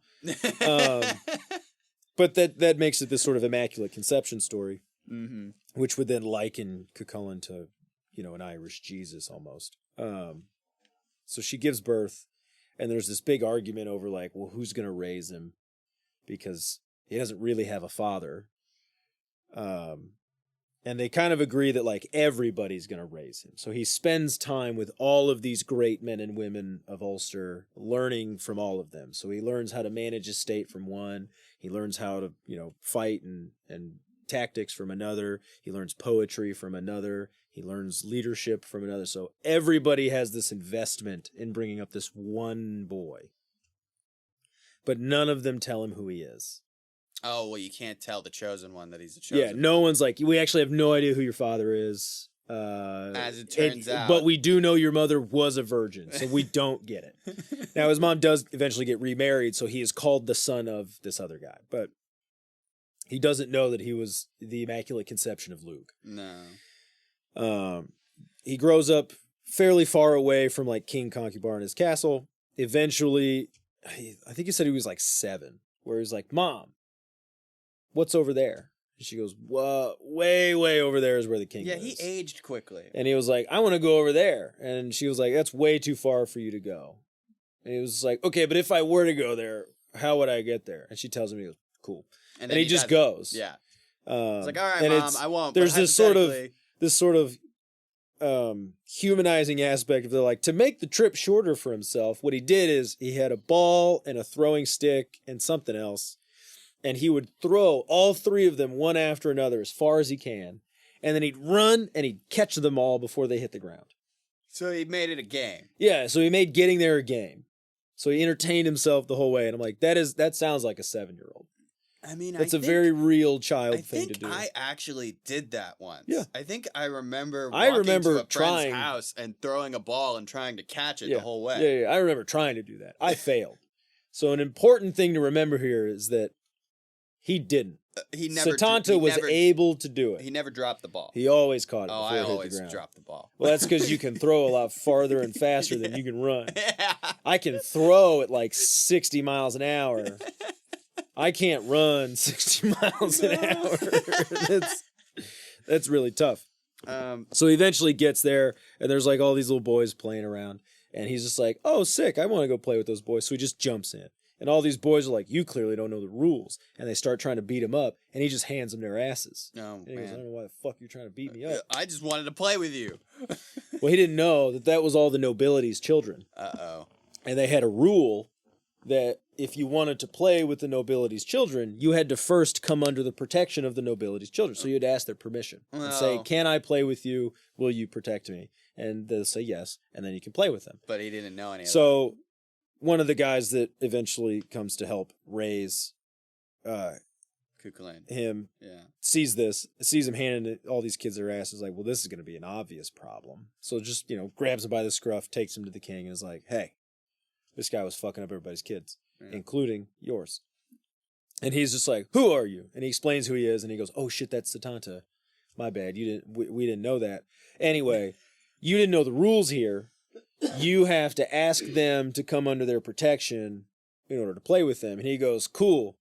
But that makes it this sort of immaculate conception story, which would then liken Cú Chulainn to, an Irish Jesus almost. So she gives birth, and there's this big argument over, like, well, who's going to raise him? Because he doesn't really have a father. And they kind of agree that, like, everybody's going to raise him. So he spends time with all of these great men and women of Ulster, learning from all of them. So he learns how to manage a state from one. He learns how to, fight and tactics from another. He learns poetry from another. He learns leadership from another. So everybody has this investment in bringing up this one boy. But none of them tell him who he is. Oh, well, you can't tell the chosen one that he's the chosen one. Yeah, no one's like, we actually have no idea who your father is. As it turns out. But we do know your mother was a virgin, so we don't get it. Now, his mom does eventually get remarried, so he is called the son of this other guy. But he doesn't know that he was the Immaculate Conception of Luke. No. He grows up fairly far away from, like, King Conchobar and his castle. Eventually, I think he said he was, like, 7, where he's like, "Mom, what's over there?" And she goes, "Whoa, way over there is where the king lives." Yeah, he aged quickly. And he was like, "I want to go over there." And she was like, "That's way too far for you to go." And he was like, "Okay, but if I were to go there, how would I get there?" And she tells him, he goes, "Cool." And he just goes. Yeah. It's like, "All right, Mom, I won't." There's this sort of humanizing aspect of the, like, to make the trip shorter for himself, what he did is he had a ball and a throwing stick and something else. And he would throw all 3 of them one after another as far as he can. And then he'd run and he'd catch them all before they hit the ground. So he made it a game. Yeah, so he made getting there a game. So he entertained himself the whole way. And I'm like, that sounds like a 7-year-old. I mean, it's a very real child thing to do. I actually did that once. Yeah. I think I remember walking to a friend's house and throwing a ball and trying to catch it the whole way. Yeah, I remember trying to do that. I failed. So an important thing to remember here is that he didn't. Setanta was able to do it. He never dropped the ball. He always caught it before I it hit always the ground. dropped the ball. Well, that's because you can throw a lot farther and faster than you can run. I can throw at like 60 miles an hour. I can't run 60 miles an hour. That's really tough. So he eventually gets there, and there's like all these little boys playing around, and he's just like, "Oh, sick! I want to go play with those boys." So he just jumps in, and all these boys are like, "You clearly don't know the rules," and they start trying to beat him up, and he just hands them their asses. Oh, and he goes, "I don't know why the fuck you're trying to beat me up." I just wanted to play with you. Well, he didn't know that was all the nobility's children. Uh-oh. And they had a rule that if you wanted to play with the nobility's children, you had to first come under the protection of the nobility's children. So you had to ask their permission and say, can I play with you? Will you protect me? And they'll say yes, and then you can play with them. But he didn't know any of that. So one of the guys that eventually comes to help raise Cú Chulainn. him sees him handing all these kids their asses, like, well, this is going to be an obvious problem. So just, grabs him by the scruff, takes him to the king, and is like, hey, this guy was fucking up everybody's kids, including yours. And he's just like, who are you? And he explains who he is, and he goes, oh shit, that's Setanta. My bad. We didn't know that. Anyway, you didn't know the rules here. You have to ask them to come under their protection in order to play with them. And he goes, cool.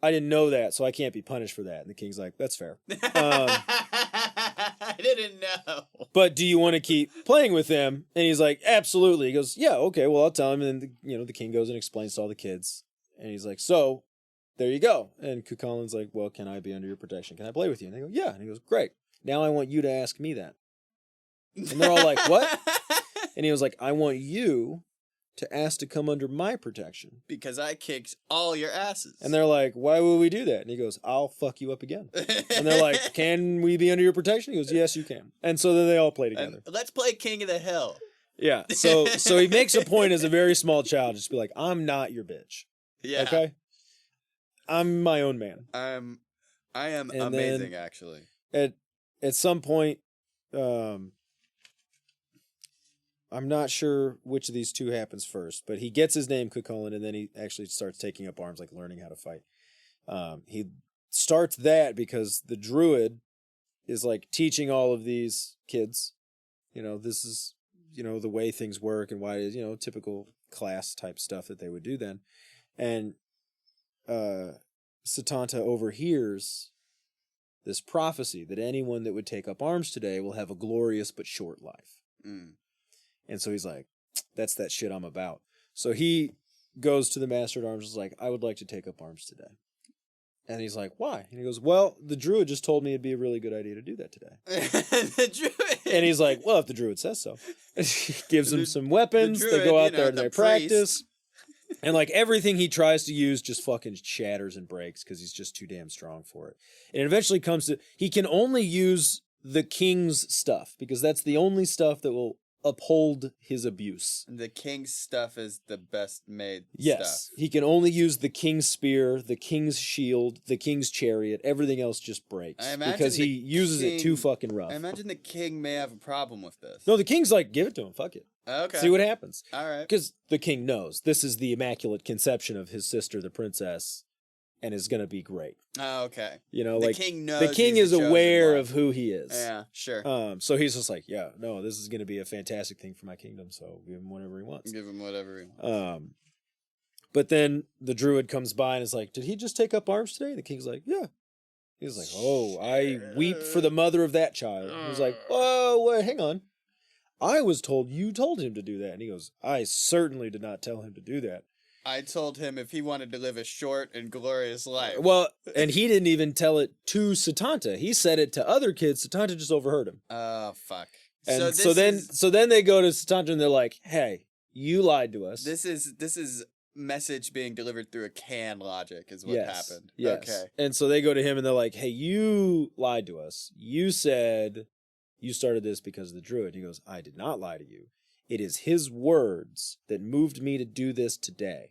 I didn't know that, so I can't be punished for that. And the king's like, that's fair. I didn't know. But do you want to keep playing with them? And he's like, absolutely. He goes, yeah, okay, well, I'll tell him. And then, the king goes and explains to all the kids. And he's like, so, there you go. And Cú Chulainn's like, well, can I be under your protection? Can I play with you? And they go, yeah. And he goes, great. Now I want you to ask me that. And they're all like, what? And he was like, I want you to ask to come under my protection. Because I kicked all your asses. And they're like, why would we do that? And he goes, I'll fuck you up again. And they're like, can we be under your protection? He goes, yes, you can. And so then they all play together. And let's play King of the Hill. Yeah. So he makes a point as a very small child, just be like, I'm not your bitch. Yeah. Okay? I'm my own man. I am and amazing, actually. At some point, I'm not sure which of these two happens first, but he gets his name Cú Chulainn, and then he actually starts taking up arms, like learning how to fight. He starts that because the druid is like teaching all of these kids, this is, the way things work and why it is, typical class type stuff that they would do then. And Setanta overhears this prophecy that anyone that would take up arms today will have a glorious but short life. Mm. And so he's like, that's that shit I'm about. So he goes to the Master at Arms and is like, I would like to take up arms today. And he's like, why? And he goes, well, the druid just told me it'd be a really good idea to do that today. The druid. And he's like, well, if the druid says so. Gives him some weapons. They go out there and they practice. And like everything he tries to use just fucking shatters and breaks because he's just too damn strong for it. And it eventually comes to, he can only use the king's stuff because that's the only stuff that will uphold his abuse. The king's stuff is the best made stuff. He can only use the king's spear, the king's shield, the king's chariot. Everything else just breaks because he uses it too fucking rough. I imagine the king may have a problem with this. No, the king's like, give it to him, fuck it. Okay. See what happens. All right. Because the king knows this is the immaculate conception of his sister, the princess, and is going to be great. Oh, okay. The king knows. The king is aware of who he is. Yeah, sure. So he's just like, yeah, no, this is going to be a fantastic thing for my kingdom. So give him whatever he wants. Give him whatever he wants. But then the druid comes by and is like, did he just take up arms today? The king's like, yeah. He's like, oh, I weep for the mother of that child. He's like, whoa, wait, hang on. I was told you told him to do that. And he goes, I certainly did not tell him to do that. I told him if he wanted to live a short and glorious life. Well, and he didn't even tell it to Setanta. He said it to other kids. Setanta just overheard him. Oh, fuck. And so then they go to Setanta and they're like, hey, you lied to us. This is message being delivered through a can logic is what happened. Yes. Okay. And so they go to him and they're like, hey, you lied to us. You said you started this because of the druid. He goes, I did not lie to you. It is his words that moved me to do this today.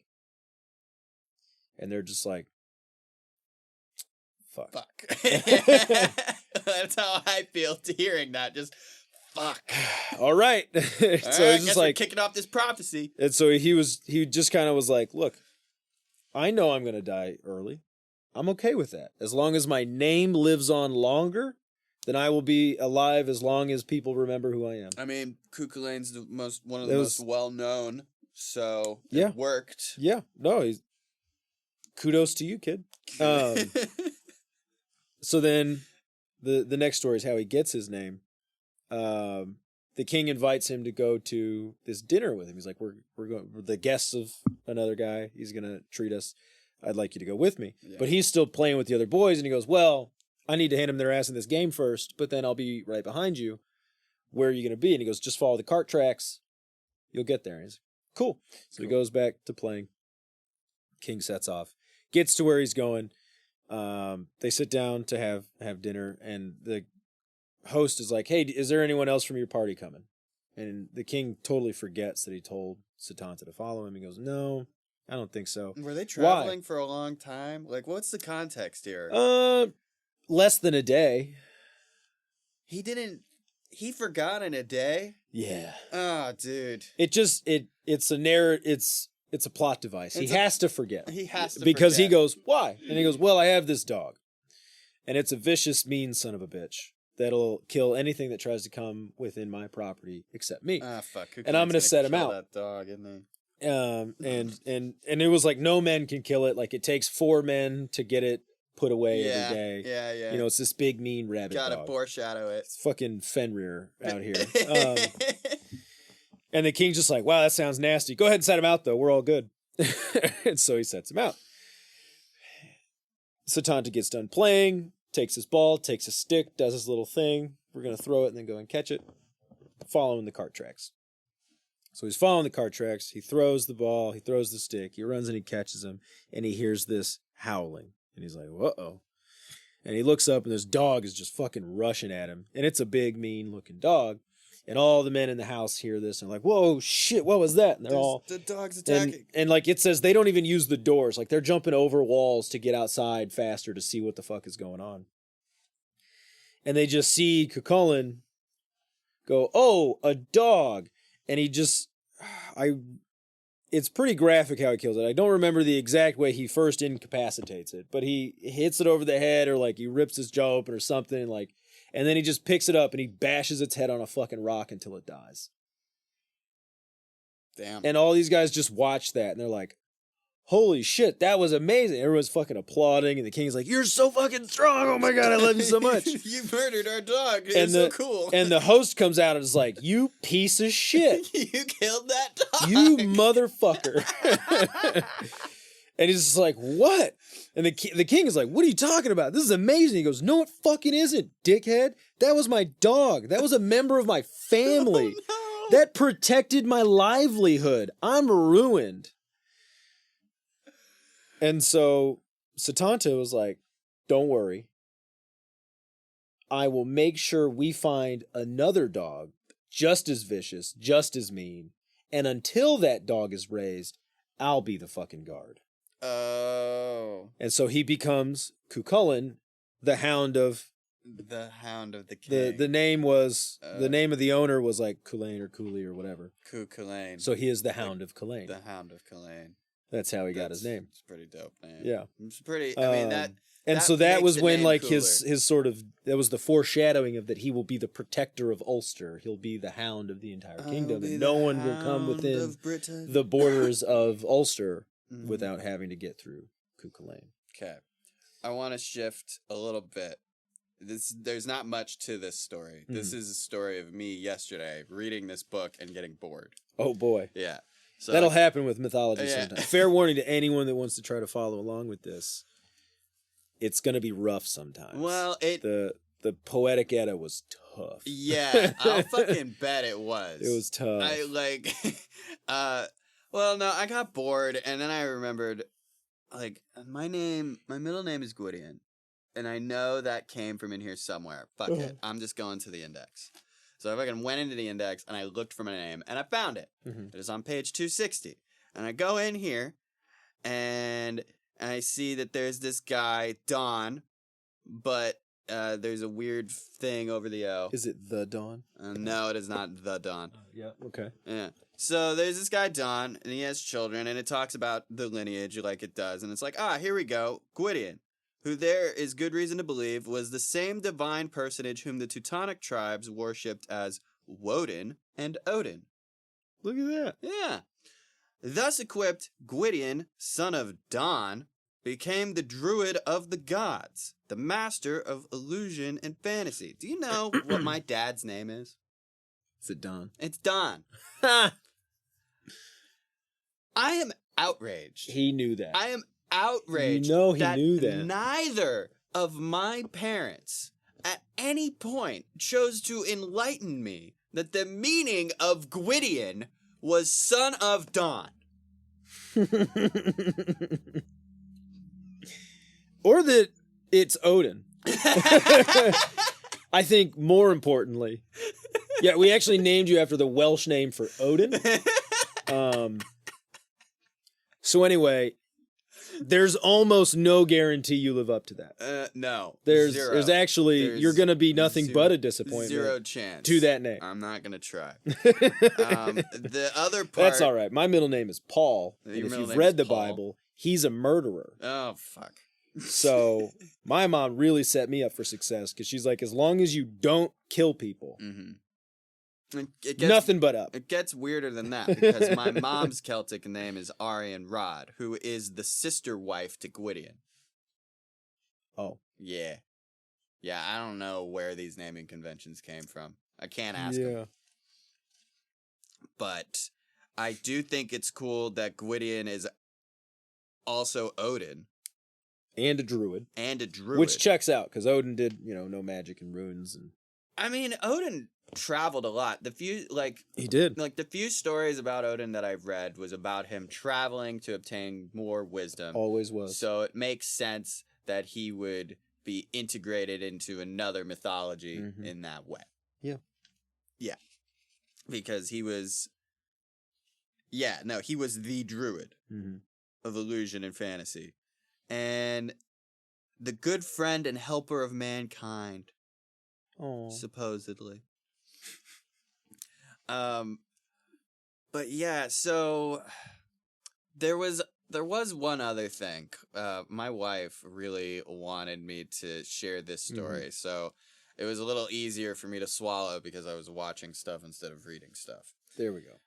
And they're just like, fuck. That's how I feel hearing that. Just fuck. All right. So he's just like kicking off this prophecy. And so he just kind of was like, look, I know I'm going to die early. I'm okay with that. As long as my name lives on longer, then I will be alive as long as people remember who I am. I mean, Cú Chulainn's one of the most well-known, so it worked. Yeah. No, kudos to you, kid. So then the next story is how he gets his name. The king invites him to go to this dinner with him. He's like, we're the guests of another guy. He's going to treat us. I'd like you to go with me. Yeah. But he's still playing with the other boys, and he goes, well, I need to hand him their ass in this game first, but then I'll be right behind you. Where are you going to be? And he goes, just follow the cart tracks. You'll get there. And he's like, cool. So he goes back to playing. King sets off, gets to where he's going. They sit down to have dinner, and the host is like, "Hey, is there anyone else from your party coming?" And the king totally forgets that he told Setanta to follow him. He goes, "No, I don't think so." Were they traveling for a long time? Like, what's the context here? Less than a day. He forgot in a day? Yeah. Oh, dude. It's a plot device. He has to forget. He has to because forget. he goes, "Why?" And he goes, "Well, I have this dog. And it's a vicious, mean son of a bitch that'll kill anything that tries to come within my property except me." Ah, fuck. And I'm going to set him out. That dog, isn't he? And it was like no men can kill it. Like it takes 4 men to get it put away every day. Yeah. You know, it's this big mean rabbit dog. Gotta foreshadow it. It's fucking Fenrir out here. And the king's just like, "Wow, that sounds nasty. Go ahead and set him out, though. We're all good." And so he sets him out. Setanta gets done playing, takes his ball, takes a stick, does his little thing. We're going to throw it and then go and catch it. Following the cart tracks. So he's following the cart tracks. He throws the ball. He throws the stick. He runs and he catches him. And he hears this howling. And he's like, "Uh-oh." And he looks up and this dog is just fucking rushing at him. And it's a big, mean-looking dog. And all the men in the house hear this and are like, "Whoa, shit, what was that?" And they're all... The dog's attacking. And like it says, they don't even use the doors. Like they're jumping over walls to get outside faster to see what the fuck is going on. And they just see Cú Chulainn go, "Oh, a dog." And he just... It's pretty graphic how he kills it. I don't remember the exact way he first incapacitates it, but he hits it over the head or like he rips his jaw open or something, like, and then he just picks it up and he bashes its head on a fucking rock until it dies. Damn. And all these guys just watch that and they're like, "Holy shit, that was amazing." Everyone's fucking applauding and the king's like, "You're so fucking strong. Oh my God, I love you so much." You murdered our dog. It's so cool. And the host comes out and is like, "You piece of shit. You killed that dog. You motherfucker." And he's just like, "What?" And the king is like, "What are you talking about? This is amazing." He goes, "No, it fucking isn't, dickhead. That was my dog. That was a member of my family. Oh, no. That protected my livelihood. I'm ruined." And so Setanta was like, "Don't worry. I will make sure we find another dog just as vicious, just as mean. And until that dog is raised, I'll be the fucking guard." Oh. And so he becomes Cú Chulainn, the Hound of... The Hound of the King. The name was... the name of the owner was like Culainn or Cooley or whatever. Cú Chulainn. So he is the Hound of Culainn. The Hound of Culainn. That's how he got his name. It's pretty dope name. Yeah. It's pretty... I mean, that... And so that was when, like, his sort of... That was the foreshadowing of that he will be the protector of Ulster. He'll be the Hound of the entire kingdom. And no one will come within the borders of Ulster without having to get through Cú Chulainn. Okay. I want to shift a little bit. There's not much to this story. This is a story of me yesterday reading this book and getting bored. Oh, boy. Yeah. So, that'll happen with mythology sometimes. Fair warning to anyone that wants to try to follow along with this. It's going to be rough sometimes. Well, the Poetic Edda was tough. Yeah, I'll fucking bet it was. It was tough. I like well, no, I got bored and then I remembered like my middle name is Gwydion. And I know that came from in here somewhere. Fuck it. I'm just going to the index. So I fucking went into the index and I looked for my name and I found it. It is on page 260. And I go in here and I see that there's this guy, Don, but there's a weird thing over the O. Is it the Don? No, it is not the Don. Yeah, okay. Yeah. So there's this guy, Don, and he has children, and it talks about the lineage like it does. And it's like, here we go, Gwydion, who there is good reason to believe was the same divine personage whom the Teutonic tribes worshipped as Woden and Odin. Look at that. Yeah. Thus equipped, Gwydion, son of Don, became the druid of the gods, the master of illusion and fantasy. Do you know what my dad's name is? Is it Don? It's Don. I am outraged. He knew that. I am outraged. You know he knew that. Neither of my parents at any point chose to enlighten me that the meaning of Gwydion was son of Don. Or that it's Odin. I think more importantly. Yeah, we actually named you after the Welsh name for Odin. So anyway, there's almost no guarantee you live up to that. No. There's actually, you're going to be nothing but a disappointment. Zero chance. To that name. I'm not going to try. The other part... That's all right. My middle name is Paul. And if you've read the Bible, he's a murderer. Oh, fuck. So my mom really set me up for success because she's like, as long as you don't kill people, nothing but up. It gets weirder than that because my mom's Celtic name is Arian Rod, who is the sister wife to Gwydion. Oh. Yeah. Yeah, I don't know where these naming conventions came from. I can't ask them. But I do think it's cool that Gwydion is also Odin. And a druid. Which checks out, because Odin did, no magic and runes. And I mean, Odin traveled a lot. He did. Like, the few stories about Odin that I've read was about him traveling to obtain more wisdom. Always was. So it makes sense that he would be integrated into another mythology in that way. Yeah. Yeah. Because he was... Yeah, no, he was the druid of illusion and fantasy. And the good friend and helper of mankind. Oh. Supposedly. But yeah, so there was one other thing. My wife really wanted me to share this story, so it was a little easier for me to swallow because I was watching stuff instead of reading stuff. There we go.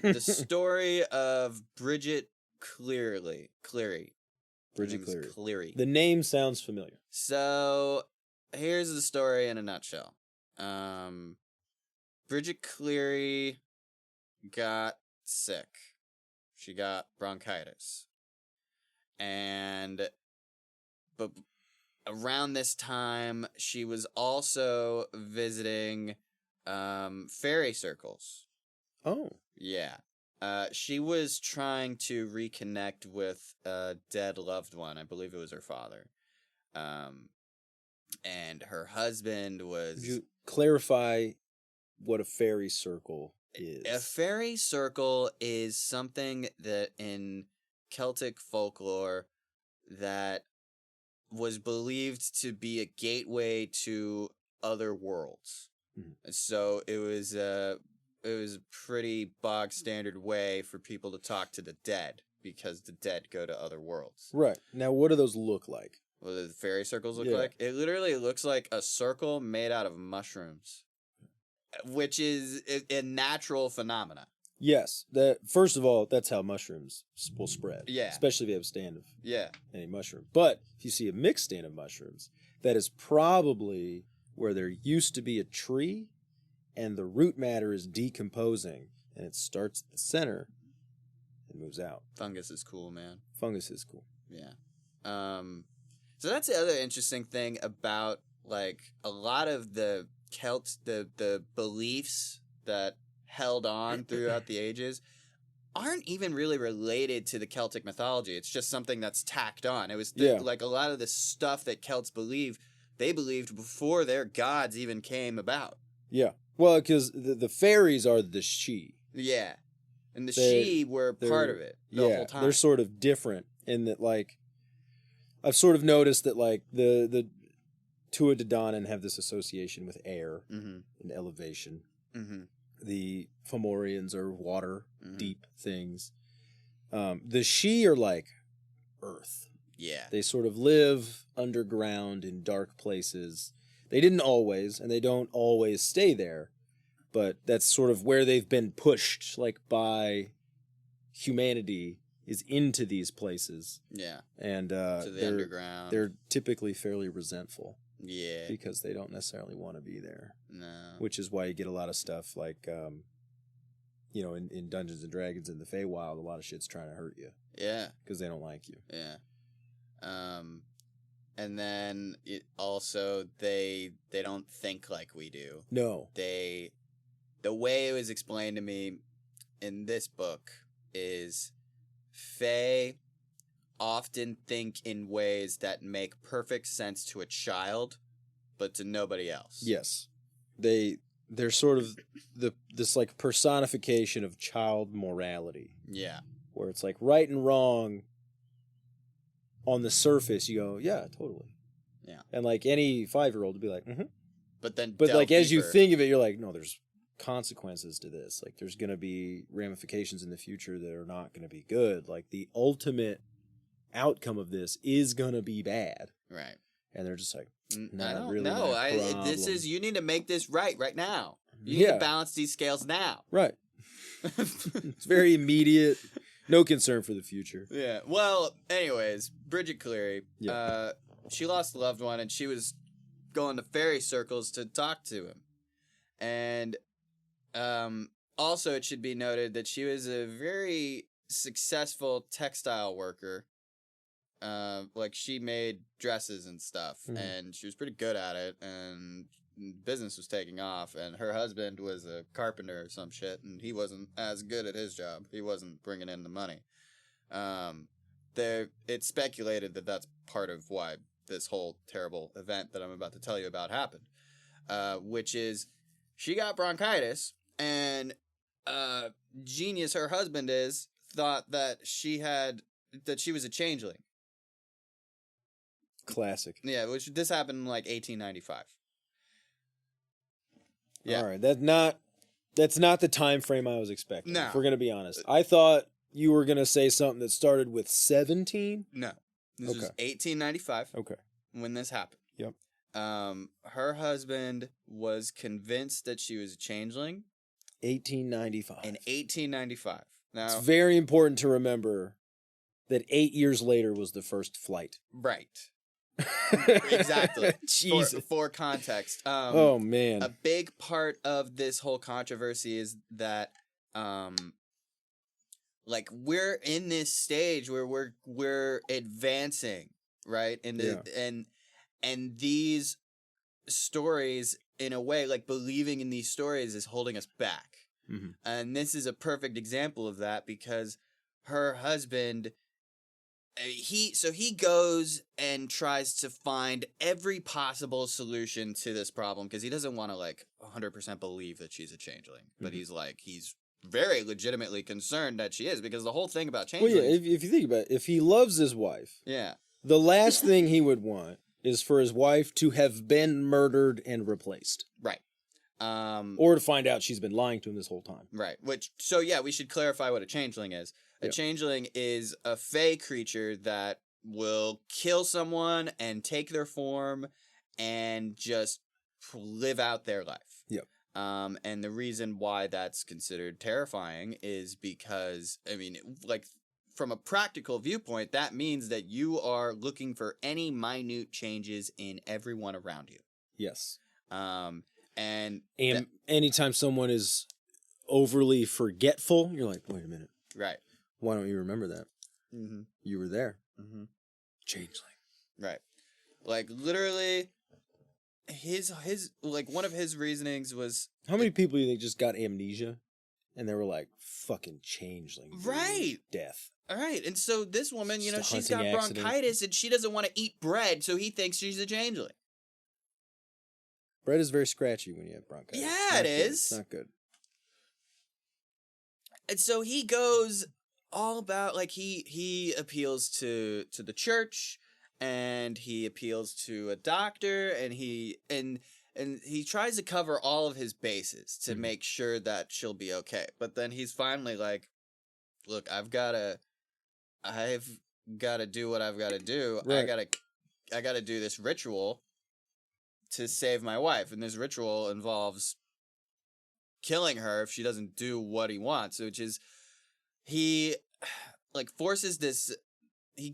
The story of Bridget Cleary. Bridget Cleary. The name sounds familiar. So, here's the story in a nutshell. Bridget Cleary got sick. She got bronchitis. But around this time, she was also visiting fairy circles. Oh. Yeah. She was trying to reconnect with a dead loved one. I believe it was her father. And her husband was... Could you clarify what a fairy circle is? A fairy circle is something that in Celtic folklore that was believed to be a gateway to other worlds. So it was a pretty bog standard way for people to talk to the dead because the dead go to other worlds. Right. Now, what do those look like? What do the fairy circles look like? It literally looks like a circle made out of mushrooms, which is a natural phenomena. Yes. First of all, that's how mushrooms will spread. Yeah. Especially if you have a stand of any mushroom. But if you see a mixed stand of mushrooms, that is probably where there used to be a tree and the root matter is decomposing, and it starts at the center and moves out. Fungus is cool, man. Fungus is cool. Yeah. So that's the other interesting thing about, like, a lot of the the beliefs that held on throughout the ages aren't even really related to the Celtic mythology. It's just something that's tacked on. It was, like, a lot of the stuff that Celts believed, they believed before their gods even came about. Yeah. Well, because the fairies are the Sidhe. Yeah. And the Sidhe were part of it the whole time. They're sort of different in that, like, I've sort of noticed that, like, the Tuatha Dé Danann have this association with air and elevation. The Fomorians are water, deep things. The Sidhe are, like, earth. Yeah. They sort of live underground in dark places. They didn't always, and they don't always stay there, but that's sort of where they've been pushed, like, by humanity, is into these places. Yeah. And to the underground. They're typically fairly resentful. Yeah. Because they don't necessarily want to be there. No. Which is why you get a lot of stuff like, in Dungeons and Dragons in the Feywild, a lot of shit's trying to hurt you. Yeah. Because they don't like you. Yeah. And then also they don't think like we do. No. The way it was explained to me in this book is Fae often think in ways that make perfect sense to a child, but to nobody else. Yes. They're sort of this like personification of child morality. Yeah. Where it's like right and wrong on the surface, you go, yeah, totally. Yeah. And like any 5-year-old would be like, But then like as you think of it, you're like, no, there's consequences to this. Like there's going to be ramifications in the future that are not going to be good. Like the ultimate outcome of this is going to be bad. Right. And they're just like, I don't know. This is, you need to make this right now. You need to balance these scales now. Right. It's very immediate. No concern for the future. Yeah. Well, anyways, Bridget Cleary, she lost a loved one, and she was going to fairy circles to talk to him. And also, it should be noted that she was a very successful textile worker. Like, she made dresses and stuff, and she was pretty good at it, and business was taking off, and her husband was a carpenter or some shit, and he wasn't as good at his job. He wasn't bringing in the money. It's speculated that that's part of why this whole terrible event that I'm about to tell you about happened, which is she got bronchitis, and genius her husband is thought that she was a changeling. Classic. Yeah, this happened in like 1895. Yeah. All right, that's not the time frame I was expecting. No. If we're gonna be honest, I thought you were gonna say something that started with 17. No, this was 1895. Okay, when this happened. Yep. Her husband was convinced that she was a changeling. 1895. In 1895. Now, it's very important to remember that 8 years later was the first flight. Right. Exactly. Jesus. For context. Oh man. A big part of this whole controversy is that like we're in this stage where we're advancing, right? And these stories, in a way, like believing in these stories is holding us back. Mm-hmm. And this is a perfect example of that, because her husband, he goes and tries to find every possible solution to this problem, because he doesn't want to like 100% believe that she's a changeling, but he's very legitimately concerned that she is, because the whole thing about changelings. Well, yeah, if you think about it, if he loves his wife, the last thing he would want is for his wife to have been murdered and replaced. Right. Or to find out she's been lying to him this whole time. Right. We should clarify what a changeling is. A changeling is a fae creature that will kill someone and take their form and just live out their life. Yep. And the reason why that's considered terrifying is because, I mean, like, from a practical viewpoint, that means that you are looking for any minute changes in everyone around you. Yes. And anytime someone is overly forgetful, you're like, wait a minute. Right. Why don't you remember that? Mm-hmm. You were there. Mm-hmm. Changeling. Right. Like, literally, his one of his reasonings was... How many people do you think just got amnesia? And they were like, fucking changeling. Dude. Right. Death. All right. And so this woman, Just she's got bronchitis and she doesn't want to eat bread, so he thinks she's a changeling. Bread is very scratchy when you have bronchitis. Yeah, it is. It's not good. And so he goes all about, like, he appeals to the church, and he appeals to a doctor, and he tries to cover all of his bases to make sure that she'll be okay. But then he's finally like, look, I've got to do what I've got to do. Right. I got to do this ritual to save my wife. And this ritual involves killing her if she doesn't do what he wants, which is he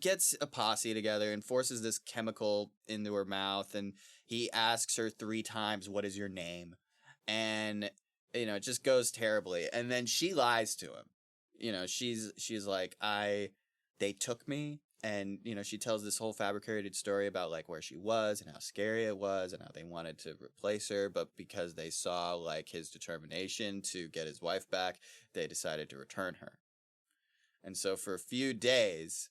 gets a posse together and forces this chemical into her mouth, and he asks her 3 times, what is your name? And, it just goes terribly. And then she lies to him. She's like, they took me. And, she tells this whole fabricated story about, like, where she was and how scary it was and how they wanted to replace her. But because they saw, like, his determination to get his wife back, they decided to return her. And so for a few days,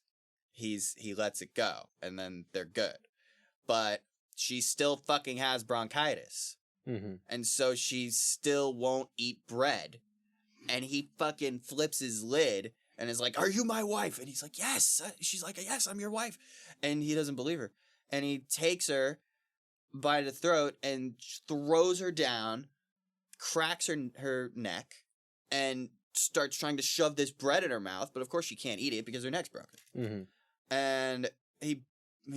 he lets it go, and then they're good. But she still fucking has bronchitis. Mm-hmm. And so she still won't eat bread. And he fucking flips his lid and is like, "Are you my wife?" And he's like, "Yes." She's like, "Yes, I'm your wife." And he doesn't believe her. And he takes her by the throat and throws her down, cracks her neck, and starts trying to shove this bread in her mouth. But of course she can't eat it because her neck's broken. Mm-hmm. And he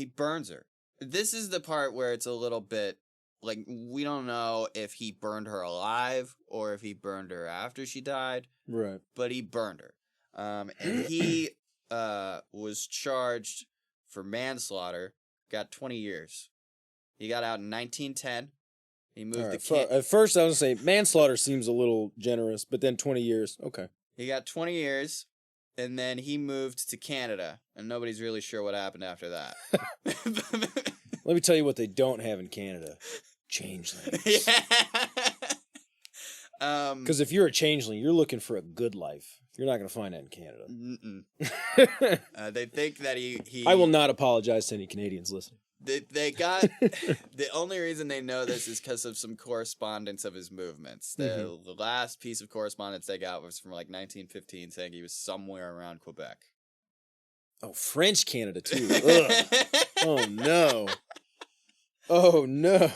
burns her. This is the part where it's a little bit like, we don't know if he burned her alive or if he burned her after she died. Right. But he burned her. And he was charged for manslaughter, got 20 years. He got out in 1910. He moved At first I was going to say manslaughter seems a little generous, but then 20 years. Okay. He got 20 years, and then he moved to Canada, and nobody's really sure what happened after that. Let me tell you what they don't have in Canada. Changelings. Yeah. Because if you're a changeling, you're looking for a good life. You're not going to find that in Canada. They think that he... I will not apologize to any Canadians listening. They got... The only reason they know this is because of some correspondence of his movements. The last piece of correspondence they got was from like 1915 saying he was somewhere around Quebec. Oh, French Canada too. Ugh. Oh, no. Oh, no.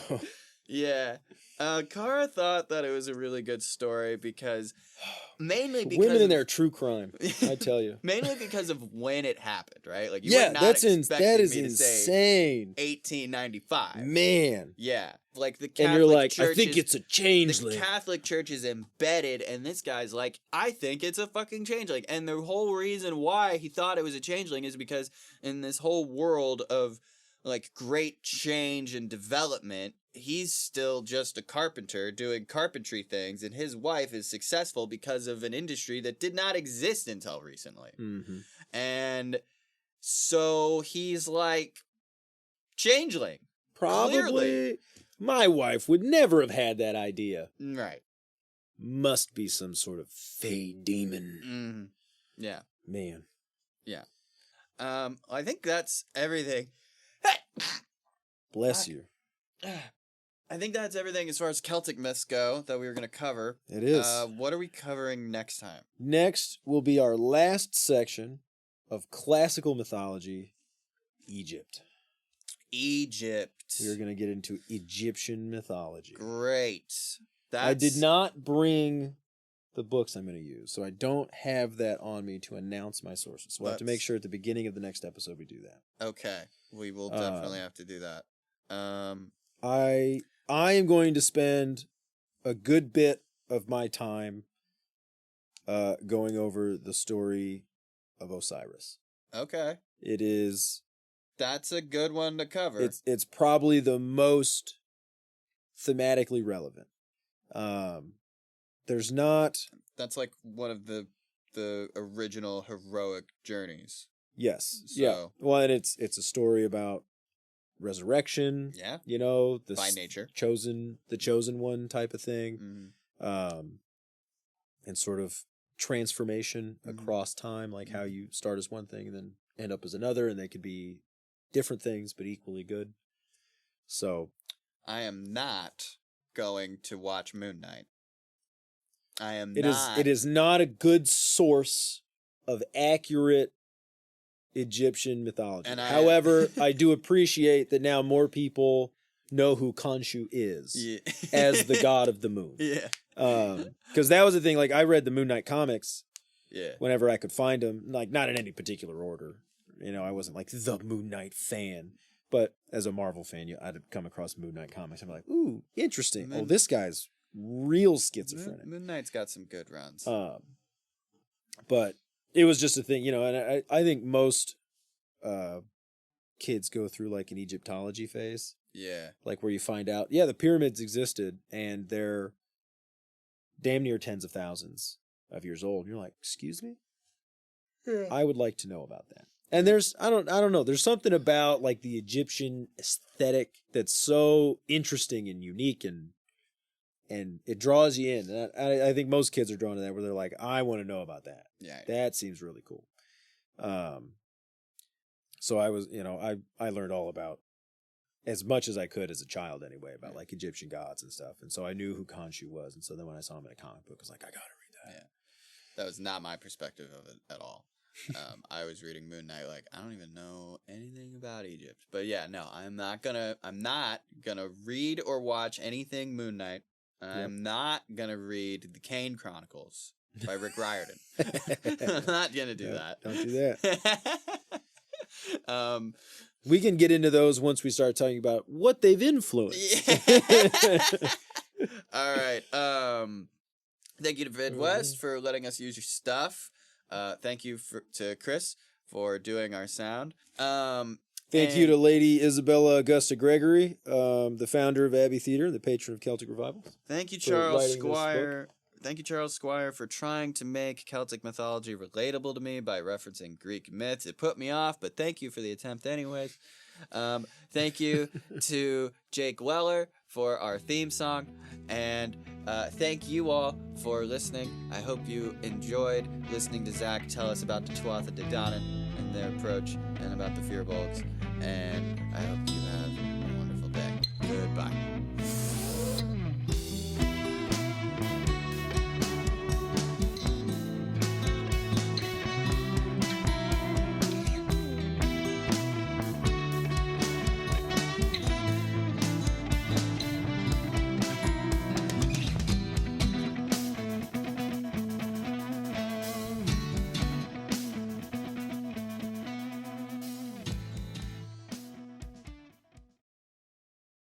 Yeah. Cara thought that it was a really good story because... Mainly because... Women in their true crime, I tell you. Mainly because of when it happened, right? Like, that is insane. 1895. Man. Yeah. Like, the Catholic and you're like, Church I think it's a changeling. The Catholic Church is embedded, and this guy's like, I think it's a fucking changeling. And the whole reason why he thought it was a changeling is because in this whole world of, like, great change and development, he's still just a carpenter doing carpentry things, and his wife is successful because of an industry that did not exist until recently. Mm-hmm. And so he's like, changeling. Probably. Clearly. My wife would never have had that idea. Right. Must be some sort of fey demon. Mm-hmm. Yeah. Man. Yeah. I think that's everything. Bless you. I think that's everything as far as Celtic myths go that we were going to cover. It is. What are we covering next time? Next will be our last section of classical mythology, Egypt. Egypt. We are going to get into Egyptian mythology. Great. I did not bring the books I'm going to use, so I don't have that on me to announce my sources. So we'll have to make sure at the beginning of the next episode we do that. Okay. We will definitely have to do that. I am going to spend a good bit of my time going over the story of Osiris. Okay. It is... That's a good one to cover. It's probably the most thematically relevant. There's not... That's like one of the original heroic journeys. Yes. So. Yeah. Well, and it's a story about resurrection. Yeah. You know, by nature. The chosen one type of thing. Mm-hmm. And sort of transformation across time, like how you start as one thing and then end up as another, and they could be different things but equally good. So I am not going to watch Moon Knight. It is not a good source of accurate Egyptian mythology. However, I do appreciate that now more people know who Khonshu is as the god of the moon. Yeah. Because that was the thing, like I read the Moon Knight comics whenever I could find them, like not in any particular order. You know, I wasn't like the Moon Knight fan. But as a Marvel fan, I'd come across Moon Knight comics. I'm like, ooh, interesting. Oh, this guy's real schizophrenic. Moon Knight's got some good runs. But it was just a thing, you know, and I think most kids go through like an Egyptology phase. Yeah. Like where you find out, the pyramids existed and they're damn near tens of thousands of years old. And you're like, excuse me? Yeah. I would like to know about that. And there's, I don't know, there's something about like the Egyptian aesthetic that's so interesting and unique and it draws you in. And I think most kids are drawn to that where they're like, I want to know about that. Yeah. That seems really cool. So I was, I learned all about, as much as I could as a child anyway, about like Egyptian gods and stuff. And so I knew who Khonshu was. And so then when I saw him in a comic book, I was like, I gotta read that. Yeah. That was not my perspective of it at all. I was reading Moon Knight like, I don't even know anything about Egypt. But yeah, no, I'm not gonna read or watch anything Moon Knight. I'm not gonna read the Kane Chronicles by Rick Riordan. I'm not gonna do that. Don't do that. We can get into those once we start talking about what they've influenced. All right. Thank you to Midwest for letting us use your stuff. Thank you to Chris for doing our sound. Thank you to Lady Isabella Augusta Gregory, the founder of Abbey Theater, the patron of Celtic Revival. Thank you, Charles Squire. Thank you, Charles Squire, for trying to make Celtic mythology relatable to me by referencing Greek myths. It put me off, but thank you for the attempt anyways. Thank you to Jake Weller for our theme song, and thank you all for listening. I hope you enjoyed listening to Zach tell us about the Tuatha Dé Danann and their approach, and about the Firbolgs, and I hope you have a wonderful day. Goodbye.